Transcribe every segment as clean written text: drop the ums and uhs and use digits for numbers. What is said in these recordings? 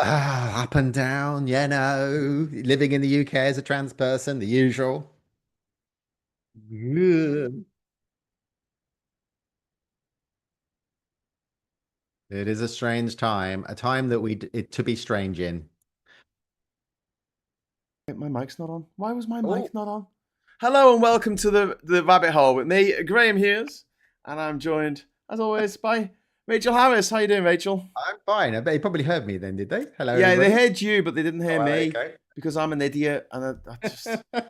Up and down, no. Living in the UK as a trans person, the usual. Yeah. It is a strange time, a time that to be strange in. My mic's not on. Why was my mic Oh, not on? Hello and welcome to the rabbit hole with me, Graham Hughes, and I'm joined, as always, by Rachel Harris. How you doing, Rachel? I'm fine. I bet you probably heard me then, did they? Hello, Yeah, they everybody. heard you, but they didn't hear Oh, me okay. because I'm an idiot, and I just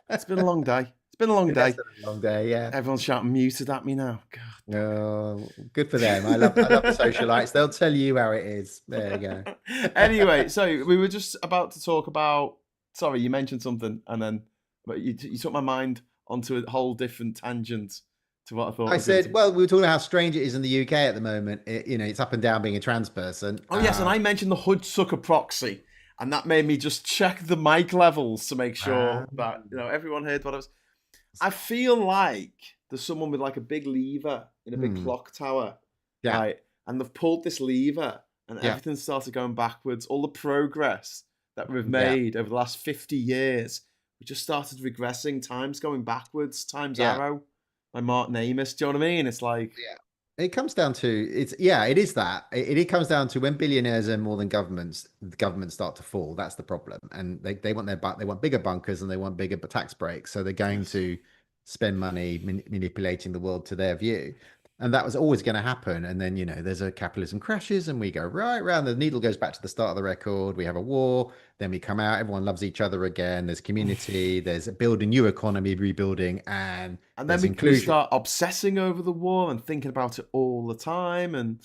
it's been a long day. It's been a long It has day. been a long day, yeah. Everyone's shouting muted at me now. Good for them. I love the socialites. They'll tell you how it is. There you go. God. Anyway, so we were just about to talk about. Sorry, you mentioned something, and then but you took my mind onto a whole different tangent to what I thought I I was going said, to. well, we were talking about how strange it is in the UK at the moment. It's up and down being a trans person. Oh yes, and I mentioned the Hoodsucker proxy, and that made me just check the mic levels to make Ah, sure that everyone heard what I was. I feel like there's someone with like a big lever in a big hmm. clock tower, Yeah, right? And they've pulled this lever, and yeah, everything started going backwards. All the progress that we've yeah, made over the last 50 years, we just started regressing. Time's going backwards. Time's yeah. arrow by Martin Amis. Do you know what I mean? It's like, Yeah. It comes down to it is that. It comes down to when billionaires earn more than governments, the governments start to fall. That's the problem. And they want they want bigger bunkers and they want bigger tax breaks. So they're going yes. to spend money manipulating the world to their view. And that was always going to happen. And then, there's a capitalism crashes and we go right round. The needle goes back to the start of the record. We have a war. Then we come out. Everyone loves each other again. There's community. There's a building new economy, rebuilding, and And then there's we inclusion. start obsessing over the war and thinking about it all the time. And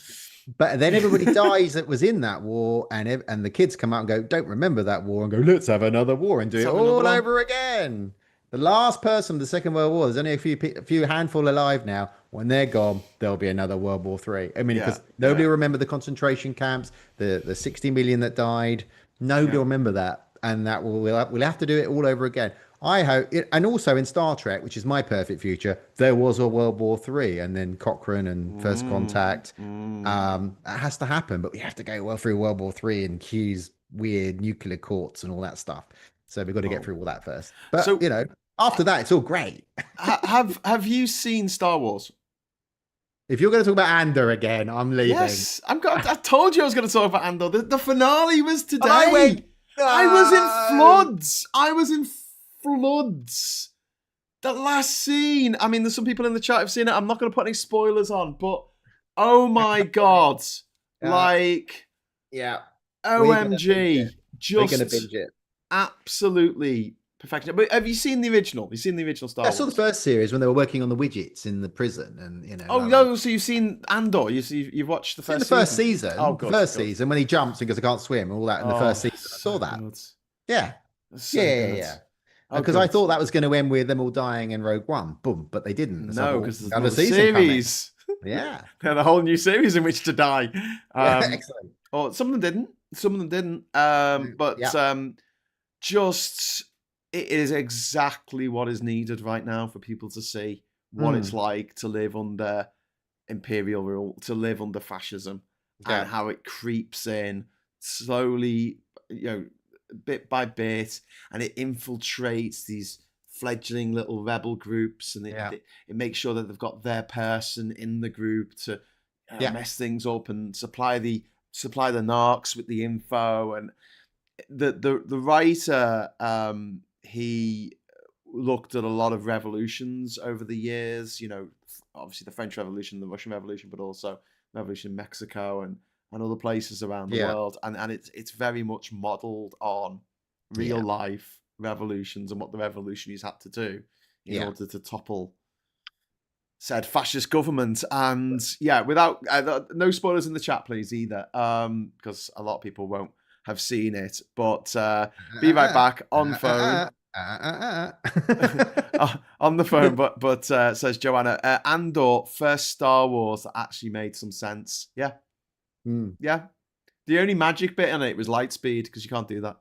But then everybody dies that was in that war, and the kids come out and go, "Don't remember that war," and go, "Let's have another war and do let's it have another all one. over again." The last person of the Second World War, there's only a few handful alive now. When they're gone, there'll be another World War Three. I mean, Yeah, because nobody yeah, will remember the concentration camps, the 60 million that died. Nobody yeah. will remember that, and that we'll have to do it all over again. I hope, and also in Star Trek, which is my perfect future, there was a World War Three, and then Cochrane and First Mm, Contact. mm. That has to happen, but we have to go well through World War Three and Hughes' weird nuclear courts and all that stuff. So we've got to get Oh, through all that first. But so after that, it's all great. have you seen Star Wars? If you're going to talk about Andor again, I'm leaving. Yes, I told you I was going to talk about Andor. The finale was And I today. went, I was in no. floods. I was in floods. That last scene. I mean, there's some people in the chat who've seen it. I'm not going to put any spoilers on, but oh my god, Uh, like yeah, we're gonna binge it. OMG, We're gonna just binge it. absolutely perfection. But have you seen the original? Have you seen the original I Star saw the Wars? first series when they were working on the widgets in the prison, and Oh no! So you've seen Andor? You've watched the it's in the first first season? Oh, season. The good, first good. season when he jumps and goes, "I can't swim," and all that in the first Oh, season. I saw so that. good. Yeah, yeah, So yeah, good. yeah. Oh, Because I good. thought that was going to end with them all dying in Rogue One. Boom, but they didn't. There's a No, whole because there's another another season coming. series. Yeah, They had a whole new series in which to die. yeah, Um, excellent. or some of them didn't. Some of them didn't. But Yeah, just it is exactly what is needed right now for people to see what it's mm, like to live under imperial rule, to live under fascism, and yeah, how it creeps in slowly, bit by bit, and it infiltrates these fledgling little rebel groups, and yeah, it makes sure that they've got their person in the group to yeah, mess things up and supply the narcs with the info. And the writer, he looked at a lot of revolutions over the years. Obviously the French Revolution, the Russian Revolution, but also Revolution in Mexico and other places around the yeah, world. And it's very much modelled on real yeah, life revolutions and what the revolutionaries had to do in yeah. order to topple said fascist government. And yeah, without no spoilers in the chat, please, either, because a lot of people won't have seen it. But be right back on phone. On the phone, but says Joanna, Andor, first Star Wars that actually made some sense. Yeah, Mm. yeah. The only magic bit in it was light speed, because you can't do that.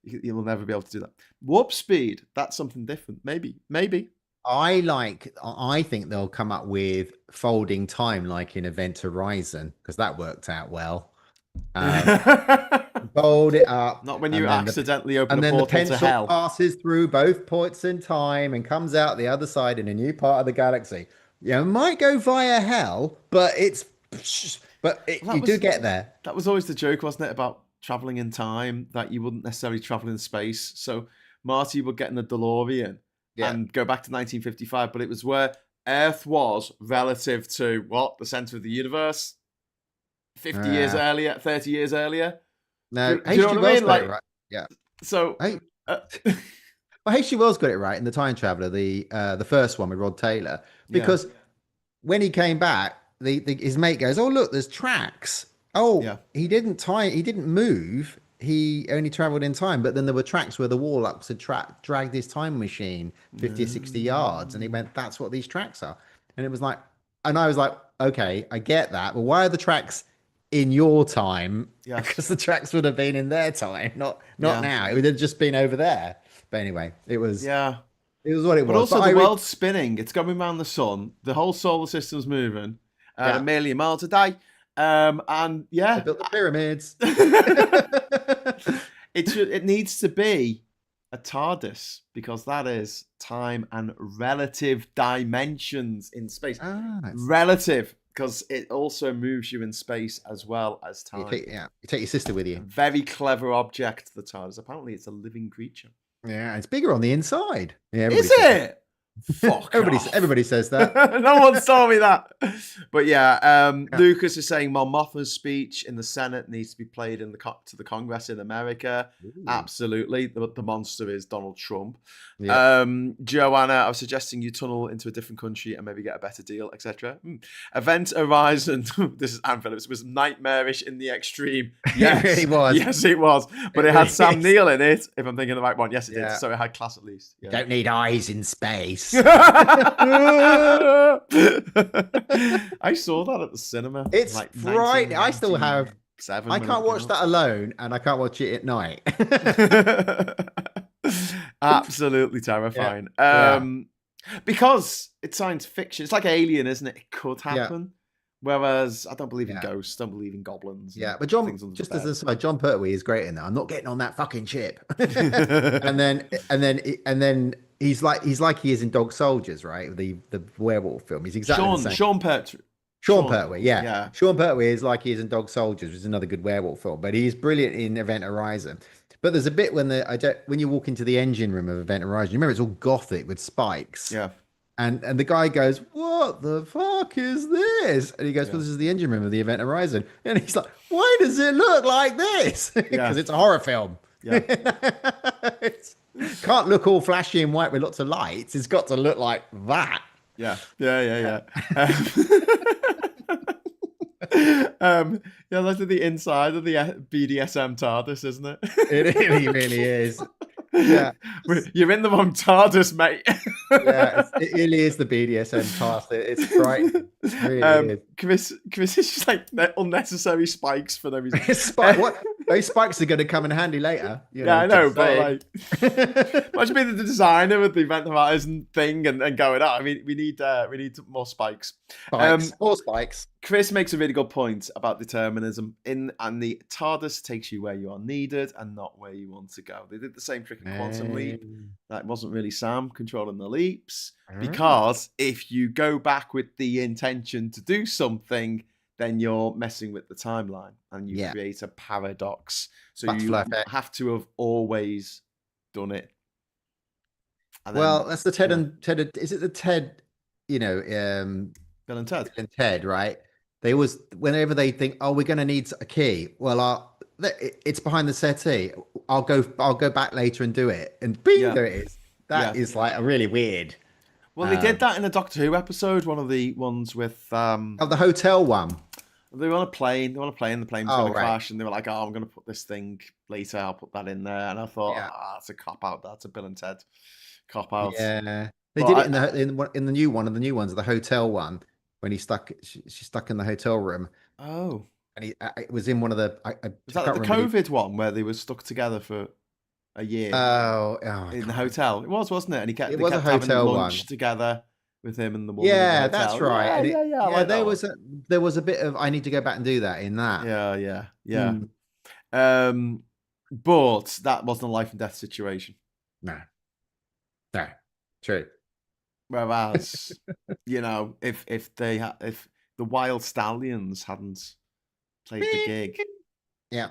You'll never be able to do that. Warp speed, that's something different. Maybe. I think they'll come up with folding time like in Event Horizon because that worked out well. Um, fold it up, Not when you accidentally open a the portal to pencil hell. passes through both points in time and comes out the other side in a new part of the galaxy. You might go via hell, but Well, you do get there. that was always the joke, wasn't it, about traveling in time, that you wouldn't necessarily travel in space. So Marty would get in the DeLorean Yeah. and go back to 1955, but it was where Earth was relative to what? The center of the universe? 50 years earlier, 30 years earlier? No, Do you know H.G. what I Wells mean? got it Like, right. Yeah. so, Hey, uh, well, H.G. Wells got it right in The Time Traveler, the first one with Rod Taylor, yeah, because when he came back, his mate goes, "Oh, look, there's tracks." yeah. Oh, he didn't move. He only traveled in time, but then there were tracks where the Warlocks had dragged his time machine 50 or 60 yards, and he Mm. went, "That's what these tracks are." And it was like, and I was like, "Okay, I get that, but why are the tracks in your time?" Yes, Because the tracks would have been in their time, not yeah, now. It would have just been over there. But anyway, yeah. it was what it But was. But also, the world's spinning. It's going around the sun. The whole solar system's moving at a yeah, million miles a day. And they yeah, built the pyramids. it needs to be a TARDIS because that is time and relative dimensions in space. Ah, Relative because it also moves you in space as well as time. you take your sister with A you. very clever object, the TARDIS. Apparently, it's a living creature. Yeah, it's bigger on the inside. Yeah, Is everybody says that. it? Fuck off. Everybody says that. No one's told me that. But yeah, Yeah. Lucas is saying Mon Mothma's speech in the Senate needs to be played in to the Congress in America. Ooh. Absolutely. The monster is Donald Trump. Yeah. Joanna, I was suggesting you tunnel into a different country and maybe get a better deal, etc. Event Horizon, this is Anne Phillips, was nightmarish in the extreme. Yes, It really was. Yes, it was. But it had really Sam is. Neill in it, if I'm thinking the right one. Yes, it did. Yeah. So it had class at least. Yeah. Don't need eyes in space. I saw that at the cinema. It's like frightening. I still have. 1997 I when can't it watch came that alone, and I can't watch it at night. out. Absolutely terrifying. Yeah. Because it's science fiction. It's like Alien, isn't it? It could Yeah. happen. Whereas I don't believe in Yeah. ghosts, don't believe in goblins. Yeah, and but John, things under the just as bed. a side, John Pertwee is great in that. I'm not getting on that fucking ship. and then he's like he is in Dog Soldiers, right? The werewolf film. He's exactly the same. Sean Pertwee. Sean Pertwee, yeah. Yeah. Sean Pertwee is like he is in Dog Soldiers, which is another good werewolf film, but he's brilliant in Event Horizon. But there's a bit when when you walk into the engine room of Event Horizon, you remember it's all gothic with spikes. Yeah. And the guy goes, "What the fuck is this?" And he goes, Yeah. "Well, this is the engine room of the Event Horizon." And he's like, "Why does it look like this?" Because it's a horror film. Yeah. It can't look all flashy and white with lots of lights. It's got to look like that. Yeah. Yeah, that's the inside of the BDSM TARDIS, isn't it? It really is. Yeah. You're in the wrong TARDIS, mate. Yeah, it really is the BDSM task. It's frightening. It really is. Chris is just like unnecessary spikes for no reason. What? Those spikes are going to come in handy later. Yeah, I know, but like, imagine being the designer of the Event Horizon thing and going, "Oh, I mean, we need more spikes." More spikes. Chris makes a really good point about determinism and the TARDIS takes you where you are needed and not where you want to go. They did the same trick in Quantum Leap. That wasn't really Sam controlling the leaps because if you go back with the intention to do something, then you're messing with the timeline and you create a paradox. So you have to have always done it. And then, that's the Ted and Ted. Is it the Ted? You know, Bill and Ted. Bill and Ted, right? They always, whenever they think, "Oh, we're going to need a key," well, it's behind the settee. I'll go back later and do it, and there it is. That is like a really weird. Well, they did that in a Doctor Who episode, one of the ones with the hotel one. They were on a plane. The plane was going to crash, and they were like, "Oh, I'm going to put this thing later. I'll put that in there." And I thought, that's a cop out. That's a Bill and Ted cop out. Yeah, they did it in the new one, and the new one's the hotel one when she's stuck in the hotel room. Oh, and it was in one of the. Was that the COVID one where they were stuck together for a year? Oh, in the hotel. It was, wasn't it? And they kept a hotel having lunch one together with him and the woman in the Yeah, that's hotel. right. Yeah, And yeah, yeah. I yeah, like that one. there was a bit of I need to go back and do that in that. Yeah, yeah, yeah. Mm, But that wasn't a life and death situation. no, no, true. Whereas, if the Wild Stallions hadn't played the gig, Yeah.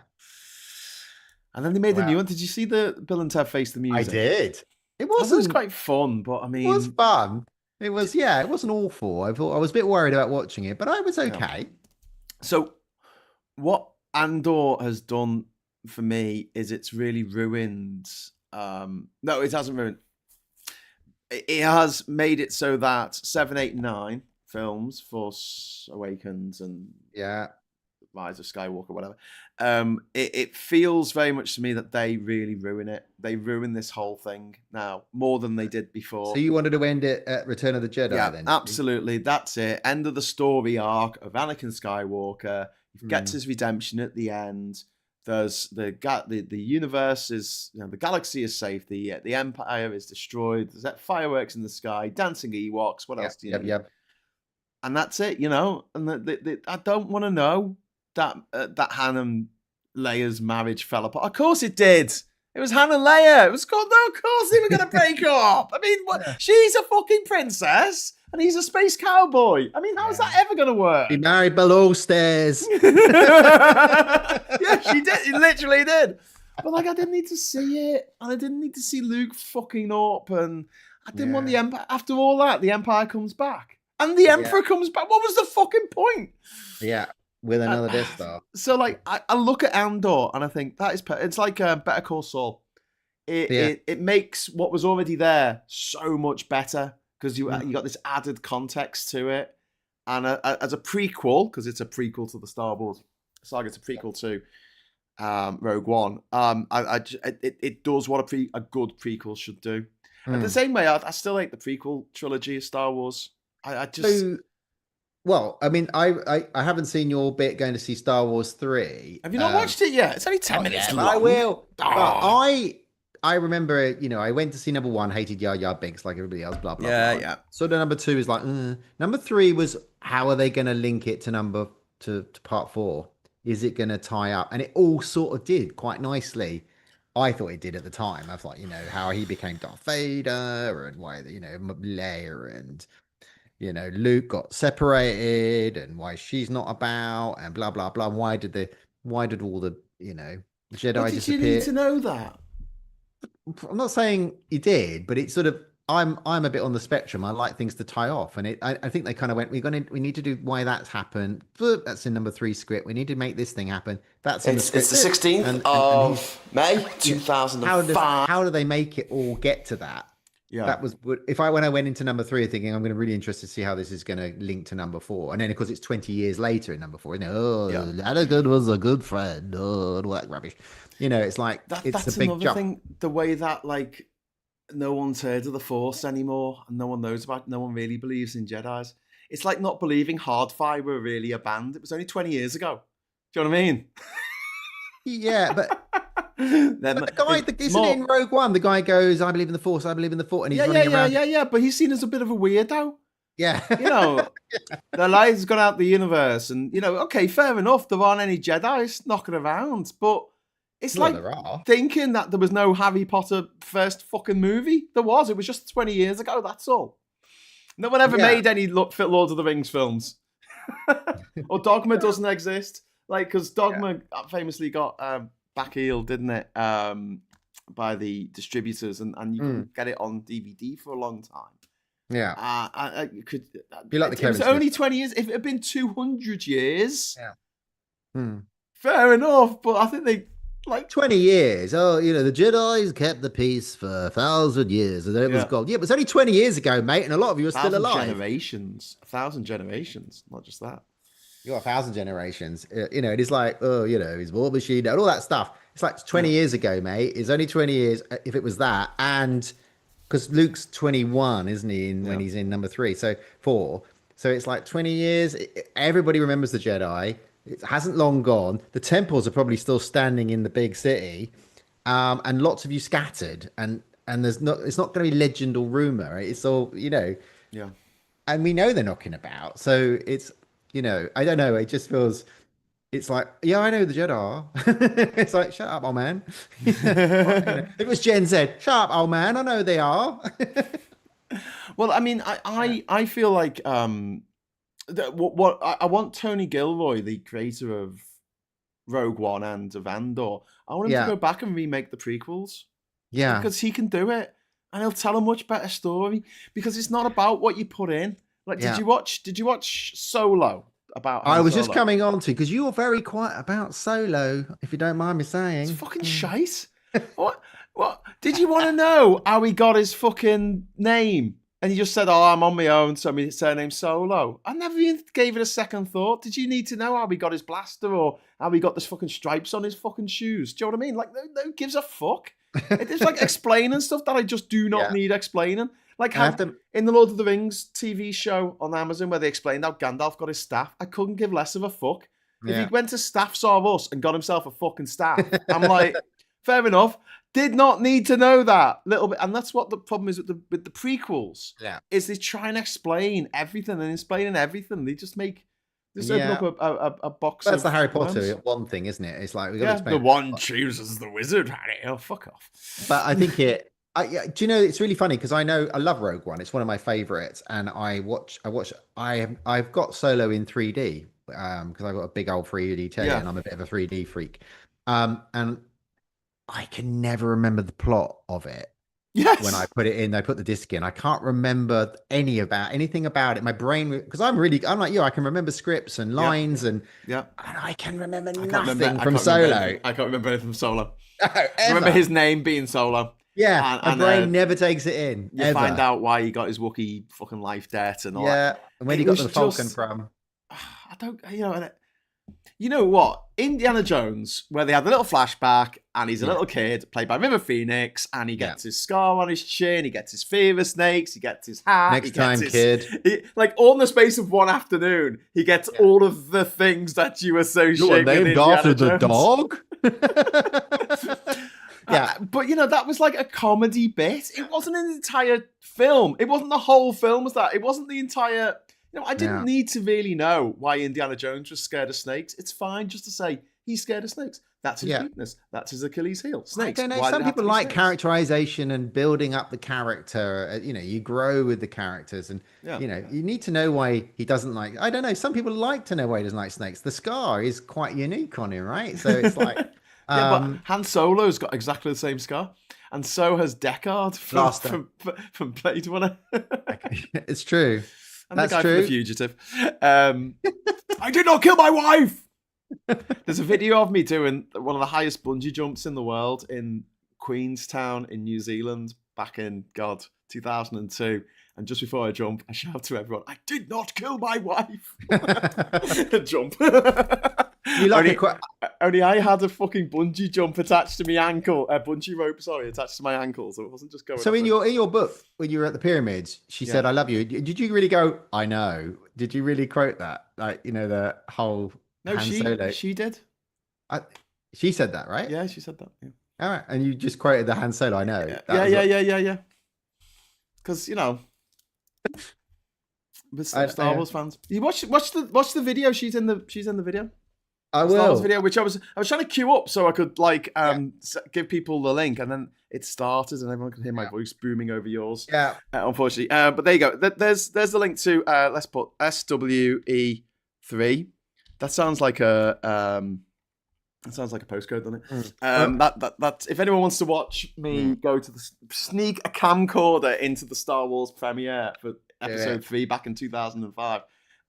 and then they made the new Wow. one. Did you see the Bill and Ted Face the I Music? did. It That was wasn't. quite fun, but I It was mean, fun. It was. Yeah. It wasn't awful. I thought I was a bit worried about watching it, but I was yeah. okay. So what Andor has done for me is it's really ruined. No, it hasn't ruined. It has made it so that 7, 8, 9 films, Force Awakens and Yeah. Rise of Skywalker, whatever. It feels very much to me that they really ruin it. They ruin this whole thing now more than they did before. So you wanted to end it at Return of the Jedi, Yeah, then? absolutely. That's it. End of the story arc of Anakin Skywalker. He gets Mm. his redemption at the end. There's the universe is, the galaxy is safe. The Empire is destroyed. There's that fireworks in the sky, dancing Ewoks. What else do you need? Yep. And that's it, And I don't want to know that Han and Leia's marriage fell apart. Of course it did. It was Han and Leia. It was called. No, of course they were going to break up. I mean, what? Yeah. She's a fucking princess and he's a space cowboy. I mean, how is that ever going to work? He married below stairs. Yeah, she did. He literally did. But like, I didn't need to see it, and I didn't need to see Luke fucking up, and I didn't want the Empire. After all that, the Empire comes back, and the Emperor comes back. What was the fucking point? Yeah, with another Death Star. So like, I look at Andor and I think that is. It's like Better Call Saul. It makes what was already there so much better because you got this added context to it, and as a prequel, because it's a prequel to the Star Wars saga, it's a prequel to Rogue One. It does what a good prequel should do. And the same way, I still like the prequel trilogy of Star Wars. I just. Well, I mean, I haven't seen your bit going to see Star Wars 3. Have you not watched it yet? It's only 10 minutes long. I will. Oh. I remember, I went to see number 1, hated Jar Jar Binks like everybody else, blah, blah, blah. Yeah. So the number 2 is like, Number 3 was, how are they going to link it to part 4? Is it going to tie up? And it all sort of did quite nicely. I thought it did at the time. I thought, how he became Darth Vader and why, Leia and, Luke got separated and why she's not about and blah, blah, blah. Why did all the, Jedi disappear? Did you need to know that? I'm not saying he did, but it's sort of, I'm a bit on the spectrum. I like things to tie off, and I think they kind of went. We need to do why that's happened. That's in number 3 script. We need to make this thing happen. That's in It's the the script. 16th of May 2005. How do they make it all get to that? Yeah. That was when I went into number 3, thinking I'm going to really interested to see how this is going to link to number 4, and then of course it's 20 years later in number 4. Anakin was a good friend. Oh, all that rubbish. It's like it's a big jump. Thing. The way that like. No one's heard of the Force anymore, and no one knows about it. No one really believes in Jedis. It's like not believing Hardfire were really a band. It was only 20 years ago. Do you know what I mean? Yeah, but the guy, isn't it in Rogue One? The guy goes, "I believe in the Force. I believe in the Force," and he's running around. Yeah. But he's seen as a bit of a weirdo. Yeah, The light's gone out the universe, and okay, fair enough. There aren't any Jedis knocking around, but. It's like thinking that there was no Harry Potter first fucking movie. There was. It was just 20 years ago. That's all. No one ever made any Lord of the Rings films. Or Dogma doesn't exist. Like, because Dogma famously got backheeled, didn't it? By the distributors, and you couldn't get it on DVD for a long time. Yeah. It was only 20 years. If it had been 200 years, fair enough. But I think they. Like 20 years. Oh, the Jedi's kept the peace for 1,000 years. And then it was gone. Yeah, but it's only 20 years ago, mate. And a lot of you are still alive. 1,000 generations. Not just that. You got 1,000 generations. It is like, his war machine and all that stuff. It's like 20 years ago, mate. It's only 20 years if it was that. And because Luke's 21, isn't he, when he's in number 3? So 4. So it's like 20 years. Everybody remembers the Jedi. It hasn't long gone. The temples are probably still standing in the big city, and lots of you scattered. And there's not. It's not going to be legend or rumor. It's all. Yeah. and we know they're knocking about. So it's, I don't know. It just feels, it's like, yeah, I know the Jedi are. It's like, shut up, old man. If it was Gen Z, shut up, old man. I know they are. Well, I mean, Yeah. I feel like what I want Tony Gilroy, the creator of Rogue One and of Andor, I want him to Yeah. go back and remake the prequels Yeah. because he can do it and he'll tell a much better story because it's not about what you put in. Like, Yeah. did you watch Solo about I Han was just Solo? coming on to because you were very quiet about Solo, if you don't mind me It's saying. fucking shite. What? What? Did you want to know how he got his fucking name? And he just said, "Oh, I'm on my own, so my surname's Solo." I never even gave it a second thought. Did you need to know how he got his blaster or how he got this fucking stripes on his fucking shoes? Do you know what I mean? Like, no gives a fuck. It's like explaining stuff that I just do not Yeah. need explaining. Like I have how to, in the Lord of the Rings TV show on Amazon where they explained how Gandalf got his staff, I couldn't give less of a fuck. If he yeah. went to Staff Saw Us and got himself a fucking staff, I'm like, fair enough. Did not need to know that little bit, and that's what the problem is with the prequels. Yeah. Is they try and explain everything, and explaining everything, they just open up Yeah. a box That's the of Harry worms. Potter one thing, isn't it? It's like we've got to Yeah, the explain. one chooses the wizard, Harry. Oh, fuck But I off. think yeah, do you know, it's really funny because I love Rogue One. It's one of my favorites. And I've got Solo in 3D because I've got a big old 3D telly Yeah. and I'm a bit of a 3D freak. And I can never remember the plot of it. When I Yes. put it in, I put the disc in. I can't remember anything about it. My brain, because I'm like you, I can remember scripts and Yeah. lines, Yeah. and I can remember I can't remember. nothing I from can't remember anything. Solo. I can't remember anything from Solo. No, I remember ever. his name being Solo, Yeah, my and brain never takes it in, you find ever. out why he got his Wookiee fucking life debt and all that. Yeah, and where It you got was the Falcon just, from? I don't, you know what? Indiana Jones, where they had a little flashback, and he's a Yeah, little kid played by River Phoenix, and he yeah. gets his scar on his chin, he gets his fear of snakes, he gets his hat, he Next gets time, his, kid. like all in the space of one afternoon, he gets Yeah. all of the things that you You are associate with named after Indiana the Jones. dog? Yeah, But that was like a comedy bit. It wasn't an entire film. It wasn't the whole film. Was that? It wasn't the entire. I didn't yeah, need to really know why Indiana Jones was scared of snakes. It's fine just to say he's scared of snakes. That's his yeah. weakness. That's his Achilles heel. I Snakes. don't know. Why did Some it have to people be like snakes? characterization and building up the character. You grow with the characters, and Yeah. you need to know why he doesn't like. I don't know. Some people like to know why he doesn't like snakes. The scar is quite unique on him, right? So it's like, Yeah, but um, Han Solo's got exactly the same scar, and so has Deckard from blaster. Blade Runner. It's true. And the That's guy from The true. Fugitive. I did not kill my wife. There's a video of me doing one of the highest bungee jumps in the world in Queenstown in New Zealand back in 2002. And just before I jump, I shout to everyone, "I did not kill my wife." Jump. You like a only, quite. only I had a fucking bungee jump attached to my ankle, a bungee rope, sorry, attached to my ankle, so it wasn't just going So up. in your book, when you were at the pyramids, she Yeah. said, "I love you." Did you really go? I know. Did you really quote that? Like the whole No, Han Solo. she did. I, she said that, right? Yeah, she said that. Yeah. All right, and you just quoted the Han Solo. I know Yeah, that yeah, was yeah, what yeah, yeah, yeah. Because with Star I. Wars fans. You watch the video. She's in the video. I The Star Wars will. video, which I was trying to queue up so I could Yeah, give people the link, and then it started, and everyone could hear my yeah, voice booming over yours. yeah. Unfortunately, but there you go. There's the link to let's put SWE3. That sounds like a That sounds like a postcode, doesn't it? Well, That if anyone wants to watch me go to sneak a camcorder into the Star Wars premiere for do Episode it. 3 back in 2005, Do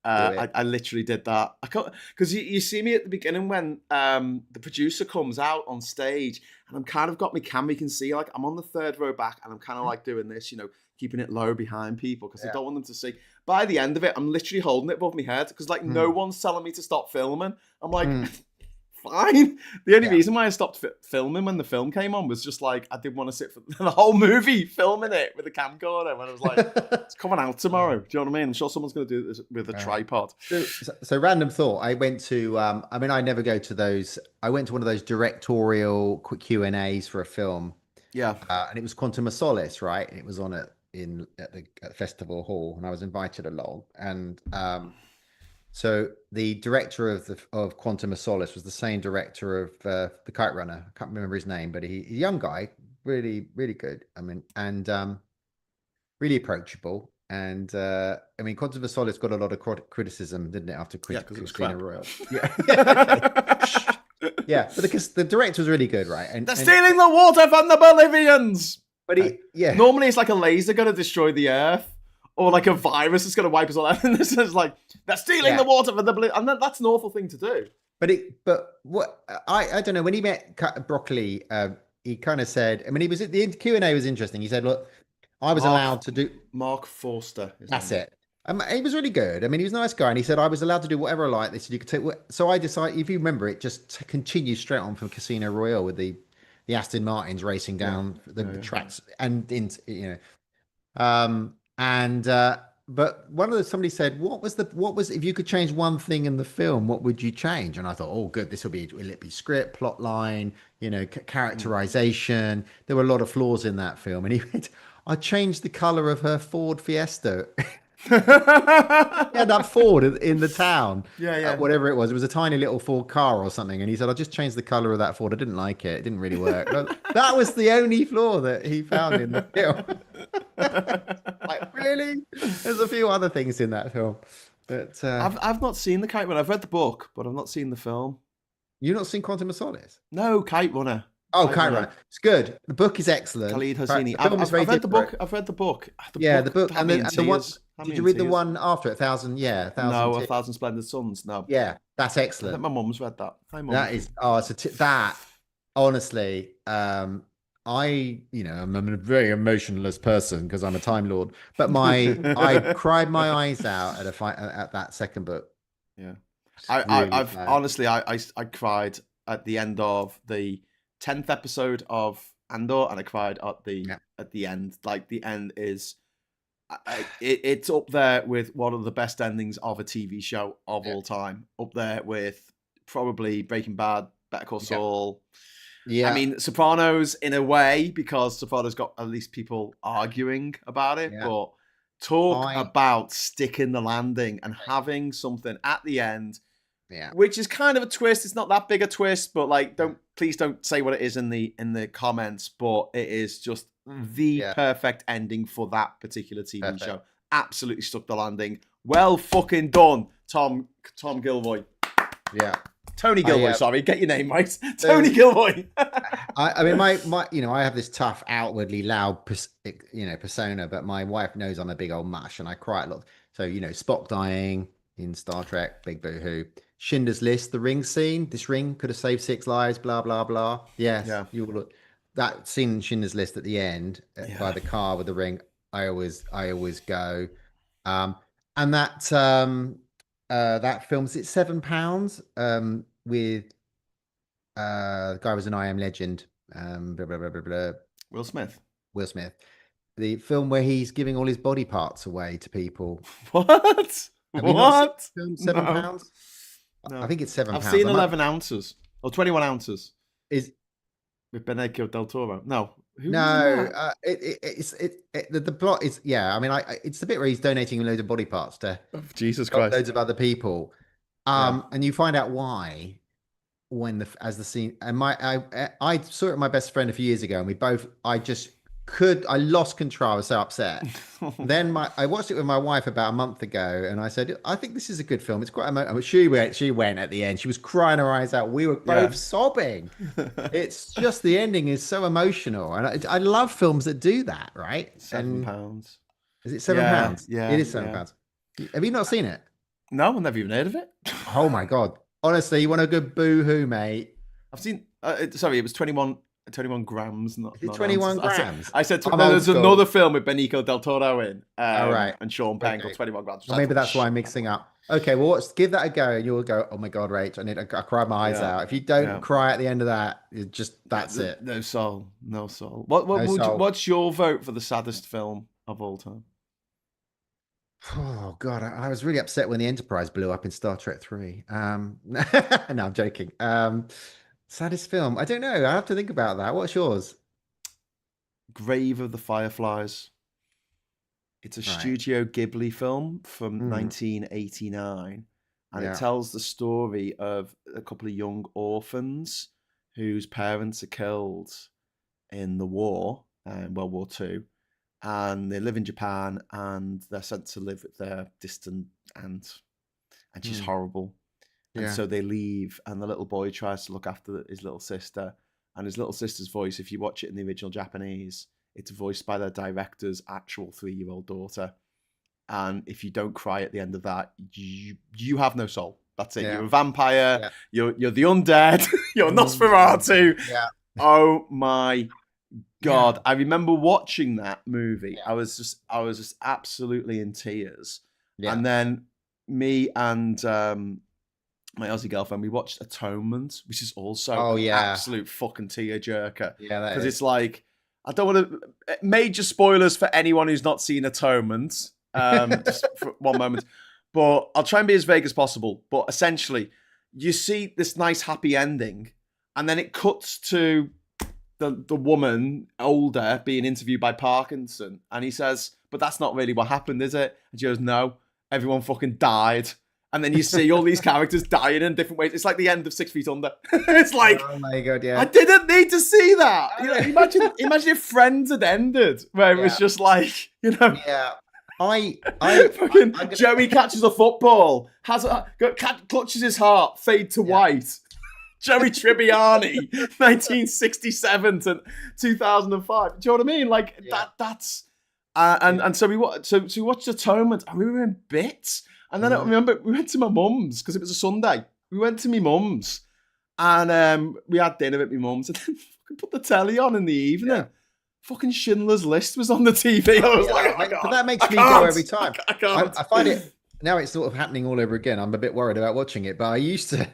it. I literally did that. I can't because you see me at the beginning when the producer comes out on stage, and I'm kind of got my camera. You can see like I'm on the third row back, and I'm kind of like doing this, keeping it low behind people because I Yeah. don't want them to see. By the end of it, I'm literally holding it above my head because like no Mm, one's telling me to stop filming. I'm like, mm, fine. The only yeah. reason why I stopped filming when the film came on was just like I didn't want to sit for the whole movie filming it with a camcorder. When I was like, it's coming out tomorrow. Do you know what I mean? I'm sure someone's going to do this with a Right. tripod. So random thought. I went to. I mean, I never go to those. I went to one of those directorial quick Q&As for a film, Yeah. and it was Quantum of Solace, right? And it was on at the festival hall, and I was invited along. And so the director of Quantum of Solace was the same director of the Kite Runner. I can't remember his name, but he's a young guy, really really good. I mean, and really approachable. And I mean, Quantum of Solace got a lot of criticism, didn't it, after Yeah, because it was Casino crap. Royale? Yeah, okay. Yeah, but because the director was really good, right? They're stealing the water from the Bolivians. But yeah. Normally, it's like a laser going to destroy the Earth, or like a virus that's going to wipe us all out. And this is like they're stealing the water from the Bolivians, and that's an awful thing to do. But what I don't know, when he met Broccoli, he kind of said, I mean, he was at the Q&A was interesting. He said, look, I was allowed to do Mark Forster. That's it. He was really good. I mean, he was a nice guy, and he said I was allowed to do whatever I like. They said you could take. So I decided, if you remember, it just continues straight on from Casino Royale with the Aston Martins racing down the tracks and into but somebody said, what was if you could change one thing in the film, what would you change? And I thought, oh, good, will it be script, plot line, characterization. There were a lot of flaws in that film, and he went, I changed the color of her Ford Fiesta. Yeah, that Ford in the town. Whatever it was a tiny little Ford car or something. And he said, I just changed the color of that Ford. I didn't like it. It didn't really work. That was the only flaw that he found in the film. Like, really? There's a few other things in that film. But I've not seen the Kite Runner. I've read the book, but I've not seen the film. You've not seen Quantum of Solace? No, Kite Runner. Oh, Kite Runner. It's good. The book is excellent. Khalid Hosseini. I've read the book. I've read the book. The book. And the one. Did you read the one after it? 1,000. Yeah, 1,000. No, 1,000 Splendid Suns. No. Yeah, that's excellent. I think my mum's read that. Hi, Mum. That is. Oh, that. Honestly, I'm a very emotionless person because I'm a Time Lord. But I cried my eyes out at that second book. Yeah, I've honestly I cried at the end of the 10th episode of Andor, and I cried at the end. Like, the end is it's up there with one of the best endings of a TV show of all time. Up there with probably Breaking Bad, Better Call Saul. Yeah, I mean Sopranos in a way, because Sopranos got at least people arguing about it. Yeah. But talk about sticking the landing and having something at the end. Yeah, which is kind of a twist. It's not that big a twist, but like, please don't say what it is in the comments. But it is just the perfect ending for that particular TV show. Absolutely stuck the landing. Well fucking done, Tom Gilroy. Yeah, Tony Gilroy. Sorry, get your name right, Tony Gilroy. I mean, my I have this tough, outwardly loud, persona, but my wife knows I'm a big old mush, and I cry a lot. So Spock dying in Star Trek, big boohoo. Schindler's List, the ring scene. This ring could have saved 6 lives. Blah blah blah. Yes, you will. That scene in Schindler's List at the end by the car with the ring. I always go. And that that film's it's £7. With the guy was an I Am Legend. Blah, blah, blah, blah, blah. Will Smith. The film where he's giving all his body parts away to people. What? What? £7? No. I think it's £7. I've seen 11 ounces or 21 ounces. Is with Benicio del Toro? No. The plot is I mean, it's the bit where he's donating loads of body parts to Jesus Christ, loads of other people, and you find out why when as the scene. And I saw it with my best friend a few years ago, and I lost control. I was so upset. Then I watched it with my wife about a month ago, and I said, I think this is a good film. It's quite emotional. She went at the end. She was crying her eyes out. We were both sobbing. It's just the ending is so emotional, and I love films that do that. Right? £7. Is it £7? Yeah, it is £7. Have you not seen it? No, I've never even heard of it. Oh my god! Honestly, you want a good boo-hoo, mate? I've seen. Sorry, it was 21 grams. Not 21 grams. I said there's another film with Benicio del Toro in, right, and Sean Penn called 21 grams. Well, maybe that's why I'm mixing up. Okay, well, give that a go, and you'll go, oh my god, Rach, I cried my eyes out. If you don't cry at the end of that, that's it. No soul. What's your vote for the saddest film of all time? Oh god, I was really upset when the Enterprise blew up in Star Trek 3. No, I'm joking. Saddest film? I don't know. I have to think about that. What's yours? Grave of the Fireflies. It's a Right. Studio Ghibli film from Mm. 1989, and it Yeah. tells the story of a couple of young orphans whose parents are killed in the war, World War Two, and they live in Japan, and they're sent to live with their distant aunt, and she's Mm. horrible. And Yeah. so they leave, and the little boy tries to look after his little sister. And his little sister's voice, if you watch it in the original Japanese, it's voiced by the director's actual 3-year-old daughter. And if you don't cry at the end of that, you have no soul. That's it. Yeah. You're a vampire. Yeah. You're the undead. You're Mm. Nosferatu. Yeah. Oh my Yeah. God. I remember watching that movie. Yeah. I was just absolutely in tears. Yeah. And then me and my Aussie girlfriend, we watched Atonement, which is also Oh an yeah. absolute fucking tearjerker. Yeah. That Because is. it's like, I don't want to. Major spoilers for anyone who's not seen Atonement, just for one moment. But I'll try and be as vague as possible. But essentially, you see this nice happy ending, and then it cuts to the woman, older, being interviewed by Parkinson. And he says, but that's not really what happened, is it? And she goes, no, everyone fucking died. And then you see all these characters dying in different ways. It's like the end of 6 Feet Under. It's like, Oh my God. Yeah. I didn't need to see that. You know, imagine if Friends had ended, where it was Yeah. just like, you know, Yeah. I fucking I'm gonna- Joey catches a football, clutches his heart, fade to Yeah. white. Joey Tribbiani, 1967 to 2005. Do you know what I mean? Like Yeah. that's and so we watched Atonement, and we were in bits. And then I remember we went to my mum's because it was a Sunday. We went to my mum's, and we had dinner at my mum's, and then fucking put the telly on in the evening. Yeah. Fucking Schindler's List was on the TV. I was like, oh my God, but that makes I me can't. go every time. I can't. I find it now. It's sort of happening all over again. I'm a bit worried about watching it, but I used to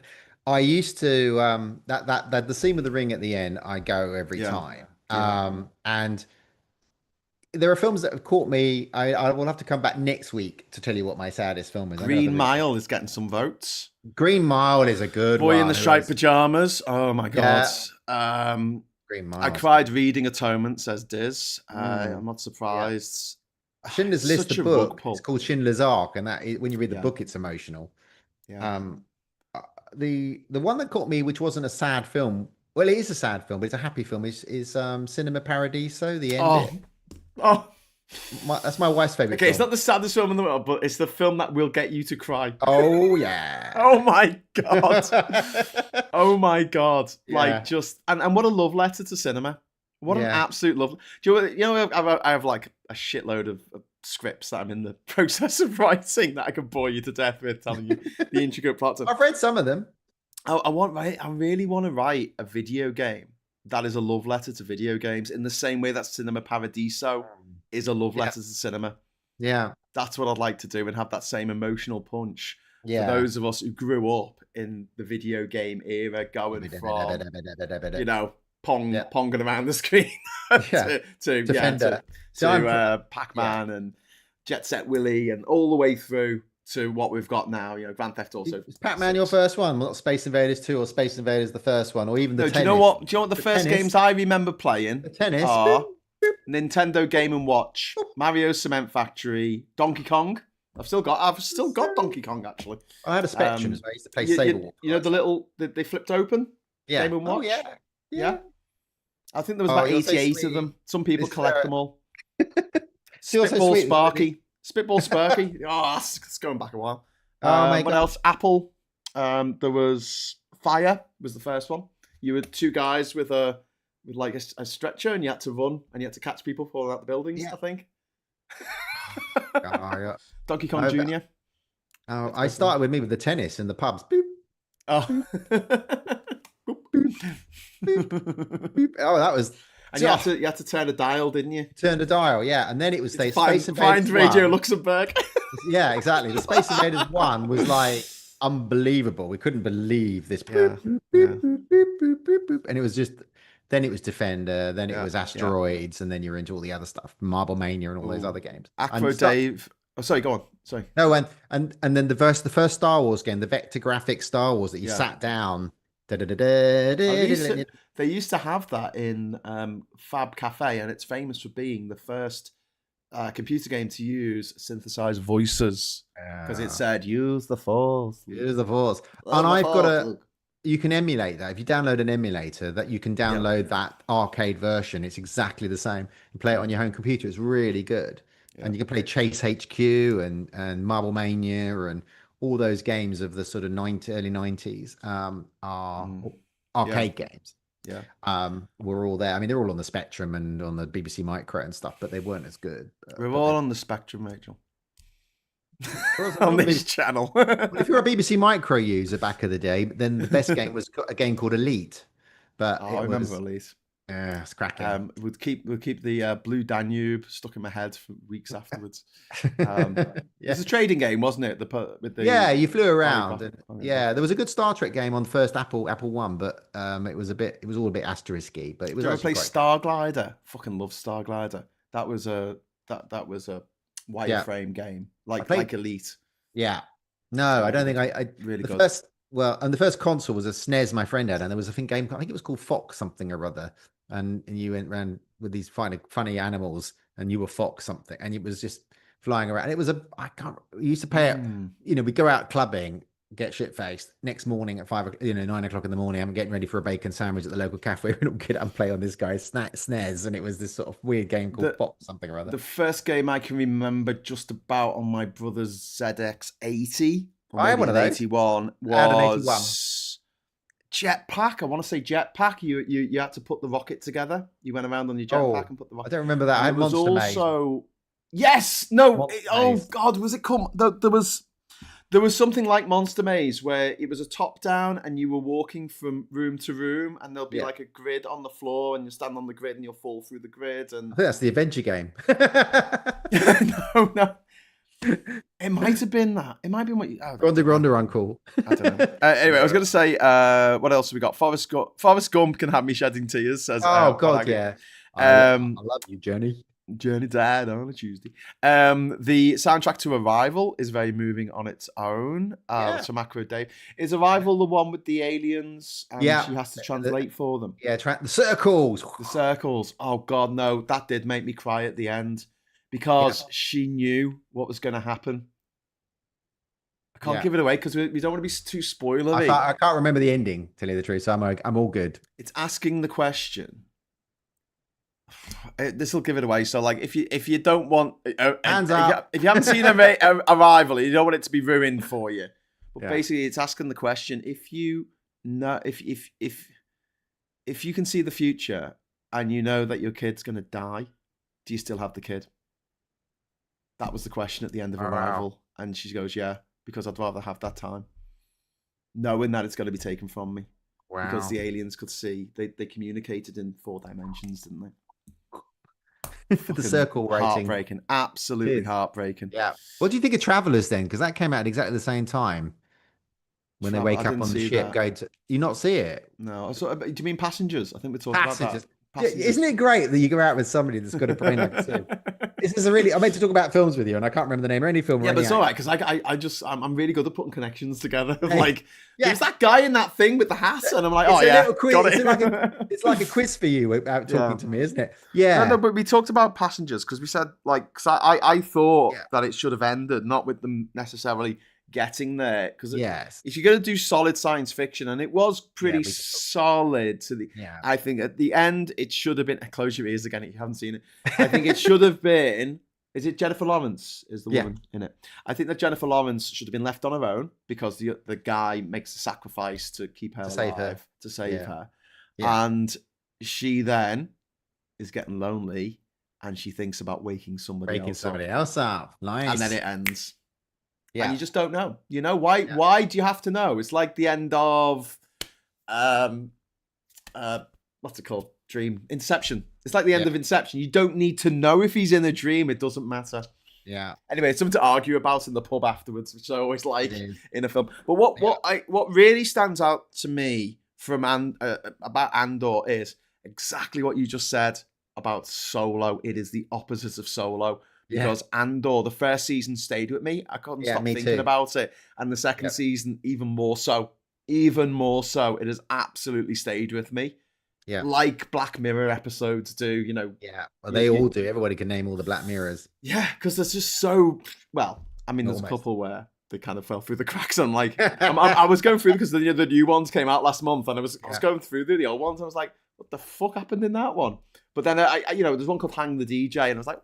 that the scene with the ring at the end. I go every Yeah. time. Yeah. And there are films that have caught me. I will have to come back next week to tell you what my saddest film is. I know Green I've- Mile is getting some votes. Green Mile is a good Boy one. in the striped pajamas. Oh my God. Green Mile. I cried reading Atonement, says Diz. I'm not surprised. Schindler's It's List, such the a book. rug pull. It's called Schindler's Ark, and when you read the Yeah. book, it's emotional. Yeah. The one that caught me, which wasn't a sad film. Well, it is a sad film, but it's a happy film. Is Cinema Paradiso, the end? Oh. That's my wife's favorite. Okay, film. it's not the saddest film in the world, but it's the film that will get you to cry. Oh yeah. Oh my God. Oh my God. Yeah. Like just and what a love letter to cinema. What an Yeah. absolute love. Do you know I have like a shitload of scripts that I'm in the process of writing that I can bore you to death with, telling you the intricate plots of. I've read some of them. I really want to write a video game that is a love letter to video games in the same way that Cinema Paradiso is a love letter to cinema. Yeah. That's what I'd like to do and have that same emotional punch Yeah. for those of us who grew up in the video game era, going from, you know, ponging around the screen to Defender. So Pac-Man and Jet Set Willy and all the way through to what we've got now, you know, Grand Theft Auto. Is Pac-Man your first one? Not Space Invaders 2 or Space Invaders the first one, or even the tennis? Do you know what the first tennis. games I remember playing The tennis. are Nintendo Game and Watch, Mario Cement Factory, Donkey Kong. I've still got Donkey Kong actually. I had a Spectrum as well. I used to play You Sable. know the little they flipped open Yeah. Game and Watch. Oh, yeah. I think there was about you're so 88 of sweet. them. Some people Is collect there- them all. Still so Spitball sweet. Sparky. Spitball Sparky. Oh, it's going back a while. Oh my What God. else? Apple. There was Fire. Was the first one. You were two guys with like a stretcher, and you had to run, and you had to catch people falling out the buildings. Yeah. I think. Oh, yeah. Donkey Kong I- Jr. I started with me with the tennis in the pubs. Boop, Oh. boop. Oh, that was. And you had to turn a dial, didn't you? Turn the dial, yeah, and then it was Space Find Invaders Radio 1. Luxembourg. Yeah, exactly. The Space Invaders 1 was like unbelievable. We couldn't believe this. Yeah, Boop, yeah. boop, boop, boop, boop, boop, boop. And it was just. Then it was Defender. Then it Yeah, was yeah. Asteroids, and then you're into all the other stuff, Marble Mania, and all those Ooh. other games. Acro And Dave. Oh, sorry, go on. Sorry. No, and then the first Star Wars game, the vector graphic Star Wars that you Yeah. sat down. They used to have that in Fab Cafe, and it's famous for being the first computer game to use synthesized voices because it said use the force. Here's the force. Use And the I've got force, a. Luke. You can emulate that. If you download an emulator, that you can Yeah, download that arcade version. It's exactly the same. You play it yeah, on your home computer. It's really good. yeah. And you can play Chase HQ and Marble Mania and all those games of the sort of early 90s are Mm. Yeah, arcade games. yeah. Were all there. I mean, they're all on the Spectrum and on the BBC Micro and stuff, but they weren't as good. We're But all they on the spectrum, Rachel. were On on the this BBC. channel. Well, if you're a BBC Micro user back of the day, then the best game was a game called Elite, but Oh, I it remember was Elise. it's cracking. We'd keep the Blue Danube stuck in my head for weeks afterwards. It Yeah, was a trading game, wasn't it? With yeah, the you flew around, holographic. and yeah, there was a good Star Trek game on the first Apple One, but it was all a bit asterisky, but it was Did you ever actually play quite. Starglider? Fucking love Starglider. That was a Yeah, wireframe game, I played. like Elite. Yeah, no, I Really don't good, think I. really The good. first, well, and the first console was a SNES my friend had, and there was a thing game. I think it was called Fox something or other, and you went around with these funny animals, and you were Fox something, and it was just flying around. And it was I can't. We used to pay it. Mm. We go out clubbing, get shit faced. Next morning at 9 o'clock in the morning, I'm getting ready for a bacon sandwich at the local cafe. We don't get up and play on this guy's SNES, and it was this sort of weird game called The Fox something or other. the first game I can remember just about on my brother's ZX80, or I had maybe one of an those. 81, I had an 81. was Jetpack. I want to say Jetpack. You had to put the rocket together. You went around on your jetpack Oh, and put the I rocket. don't remember that. I And had there was Monster Maze. also yes, no. Monster Oh Maze. God, was it come? There was something like Monster Maze where it was a top down and you were walking from room to room and there'll be Yeah. like a grid on the floor and you stand on the grid and you'll fall through the grid and I think that's the adventure game. no. It might have been that. It might have been what you. Ronda Uncle. I don't know. Anyway, I was going to say, what else have we got? Forrest Gump can have me shedding tears. Says, Oh God, Palagi. yeah. I Um, love you, Journey. Journey died on a Tuesday. The soundtrack to Arrival is very moving on its own. Yeah. So Macro Dave. Is Arrival the one with the aliens and Yeah. she has to translate for them? Yeah, the circles. The circles. Oh God, no. That did make me cry at the end because she knew what was going to happen. I can't give it away because we don't want to be too spoilery. I can't remember the ending, to tell you the truth, so I'm all good. It's asking the question. This will give it away. So, like, if you don't want, Hands up. if you haven't seen Arrival, you don't want it to be ruined for you. But Yeah. basically, it's asking the question: if you know, if you can see the future and you know that your kid's going to die, do you still have the kid? That was the question at the end of Oh, wow. Arrival, and she goes, "Yeah, because I'd rather have that time, knowing that it's going to be taken from me." Wow. Because the aliens could see, they communicated in 4 dimensions, didn't they? The circle rating. Heartbreaking. Absolutely Is. heartbreaking. Yeah. What do you think of Travelers then? Because that came out at exactly the same time. When they wake I up didn't on the see ship that. going to. You not see it? No. Do you mean Passengers? I think we're talking about Passengers. that. Yeah, isn't it great that you go out with somebody that's got a brain like this? This is I meant to talk about films with you, and I can't remember the name of any film. Or Yeah, but any it's all right because I'm really good at putting connections together. Hey, Like, yeah. there's that guy in that thing with the hat, and I'm like, It's oh a yeah, little quiz. got It's it. it's like a quiz for you about talking Yeah. to me, isn't it? Yeah. No, but we talked about Passengers because we said like, cause I thought Yeah. that it should have ended, not with them necessarily getting there. Because Yes. if you're going to do solid science fiction, and it was pretty we could talk. solid to the, Yeah. I think at the end it should have been. Close your ears again if you haven't seen it. I think it should have been. Is it Jennifer Lawrence is the Yeah. woman in it? I think that Jennifer Lawrence should have been left on her own because the guy makes a sacrifice to keep her To alive, save her. to save Yeah. her, Yeah. and she then is getting lonely, and she thinks about waking somebody Breaking else somebody up, else up. Nice. and then it ends. Yeah. And you just don't know. You know why? Yeah. Why do you have to know? It's like the end of, what's it called? Dream. Inception. It's like the end Yeah. of Inception. You don't need to know if he's in a dream. It doesn't matter. Yeah. Anyway, it's something to argue about in the pub afterwards, which I always like It is. in a film. But what really stands out to me from about Andor is exactly what you just said about Solo. It is the opposite of Solo. Yeah. Because Andor, the first season stayed with me. I couldn't Yeah, stop me thinking too. about it. And the second Yep. season, even more so. Even more so. It has absolutely stayed with me. Yeah. like Black Mirror episodes do. You know, Yeah. Well, they you all do. Everybody can name all the Black Mirrors. yeah, because there's just so well. I mean, there's a Almost. couple where they kind of fell through the cracks. And like, I was going through because the new ones came out last month, and I was Yeah. going through the old ones. And I was like, what the fuck happened in that one? But then you know, there's one called Hang the DJ, and I was like,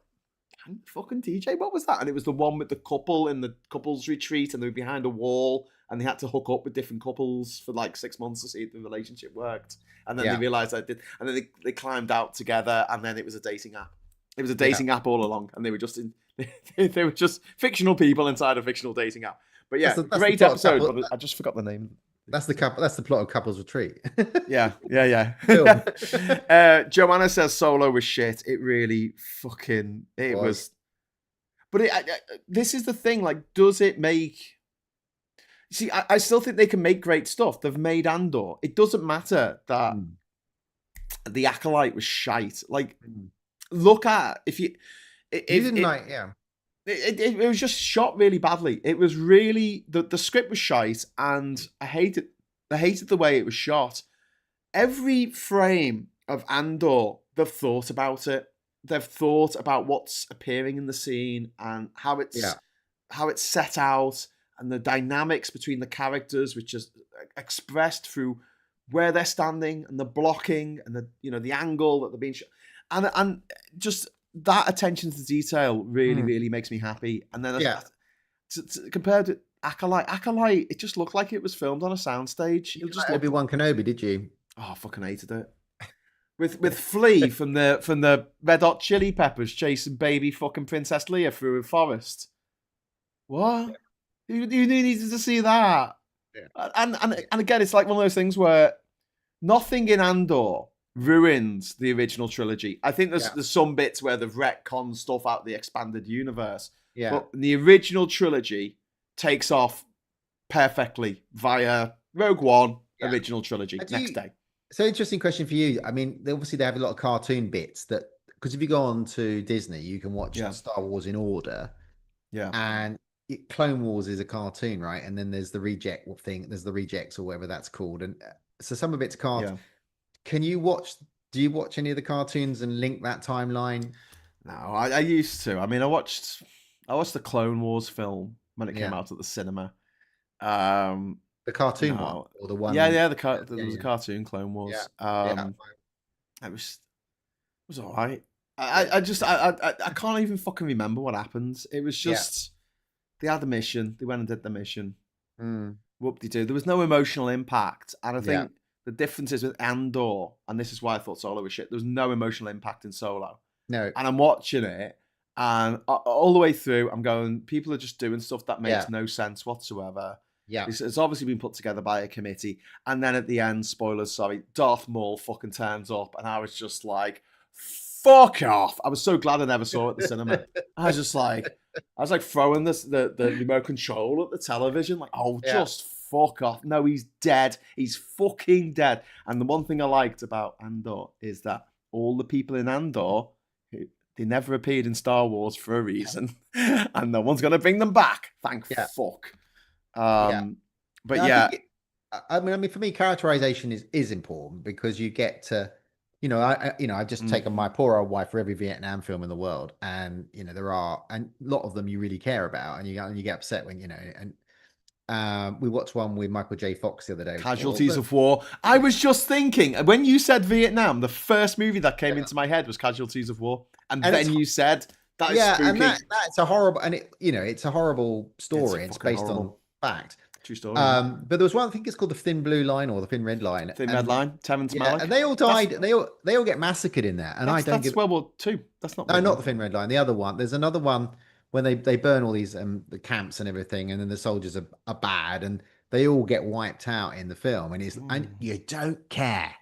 Hang the fucking DJ, what was that? And it was the one with the couple in the couples retreat, and they were behind a wall, and they had to hook up with different couples for like 6 months to see if the relationship worked. And then they Yeah. realized I did, and then they climbed out together, and then it was a dating app. It was a dating app all along, and they were just in. They were just fictional people inside a fictional dating app. But yeah, That's the great plot of episode. couple, But I just forgot the name. that's the couple. That's the plot of Couples Retreat. Yeah. Film. Joanna says Solo was shit. It really fucking it was. But this is the thing. Like, does it make? See, I still think they can make great stuff. They've made Andor. It doesn't matter that the Acolyte was shite. Like, look at if you. You didn't like, yeah. It was just shot really badly. It was really the script was shite, and I hated the way it was shot. Every frame of Andor, they've thought about it. They've thought about what's appearing in the scene and how it's set out, and the dynamics between the characters, which is expressed through where they're standing and the blocking and the angle that they're being shot, and just that attention to detail really makes me happy. And then compared to Acolyte, it just looked like it was filmed on a soundstage. You just Obi-Wan Kenobi, did you? Oh, I fucking hated it. With Flea from the Red Hot Chili Peppers chasing baby fucking Princess Leia through a forest. What? You needed to see that. Yeah. And again, it's like one of those things where nothing in Andor ruins the original trilogy. I think there's some bits where they've retconned stuff out of the expanded universe. Yeah. But the original trilogy takes off perfectly via Rogue One, original trilogy, next day. So interesting question for you. I mean, obviously they have a lot of cartoon bits that, because if you go on to Disney, you can watch Star Wars in order. Yeah. And Clone Wars is a cartoon, right? And then there's the reject thing. There's the rejects or whatever that's called. And so some of it's cartoon. Do you watch any of the cartoons and link that timeline? No, I used to. I mean, I watched the Clone Wars film when it came out at the cinema. The cartoon one or the one? Yeah, there was a cartoon Clone Wars. It was all right. I can't even fucking remember what happened. It was just they had the mission. They went and did the mission. Whoop-de-doo. There was no emotional impact, and I think the difference is with Andor, and this is why I thought Solo was shit. There was no emotional impact in Solo. No, and I'm watching it, and all the way through, I'm going, people are just doing stuff that makes no sense whatsoever. Yeah, it's obviously been put together by a committee, and then at the end, spoilers, sorry, Darth Maul fucking turns up, and I was just like, fuck off. I was so glad I never saw it at the cinema. I was like throwing the remote control at the television, like, just fuck off. No, he's dead. He's fucking dead. And the one thing I liked about Andor is that all the people in Andor, they never appeared in Star Wars for a reason, and no one's gonna bring them back. Thank fuck. But I mean, for me, characterization is important, because you get to, I've just taken my poor old wife for every Vietnam film in the world, and there are a lot of them you really care about, and you get upset when we watched one with Michael J. Fox the other day. Casualties of War. I was just thinking, when you said Vietnam, the first movie that came into my head was Casualties of War, and then you said that is spooky. And that's a horrible, and it's a horrible story. It's based on fact. True story. But there was one, I think it's called the Thin Blue Line or the Thin Red Line. Thin Red Line. Terrence Malick. And they all died. They all get massacred in there. And that's World War II. That's not. No, not the Thin Red Line. The other one. There's another one when they burn all these the camps and everything, and then the soldiers are bad, and they all get wiped out in the film, and and you don't care.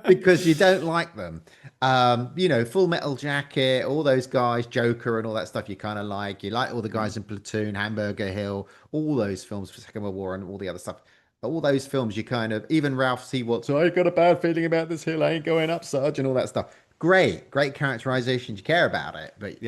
Because you don't like them. Full Metal Jacket, all those guys, Joker and all that stuff you kind of like. You like all the guys in Platoon, Hamburger Hill, all those films for Second World War and all the other stuff. All those films you kind of, even Ralph Seawalt's, I got a bad feeling about this hill, I ain't going up, Sarge, and all that stuff. Great characterizations, you care about it. But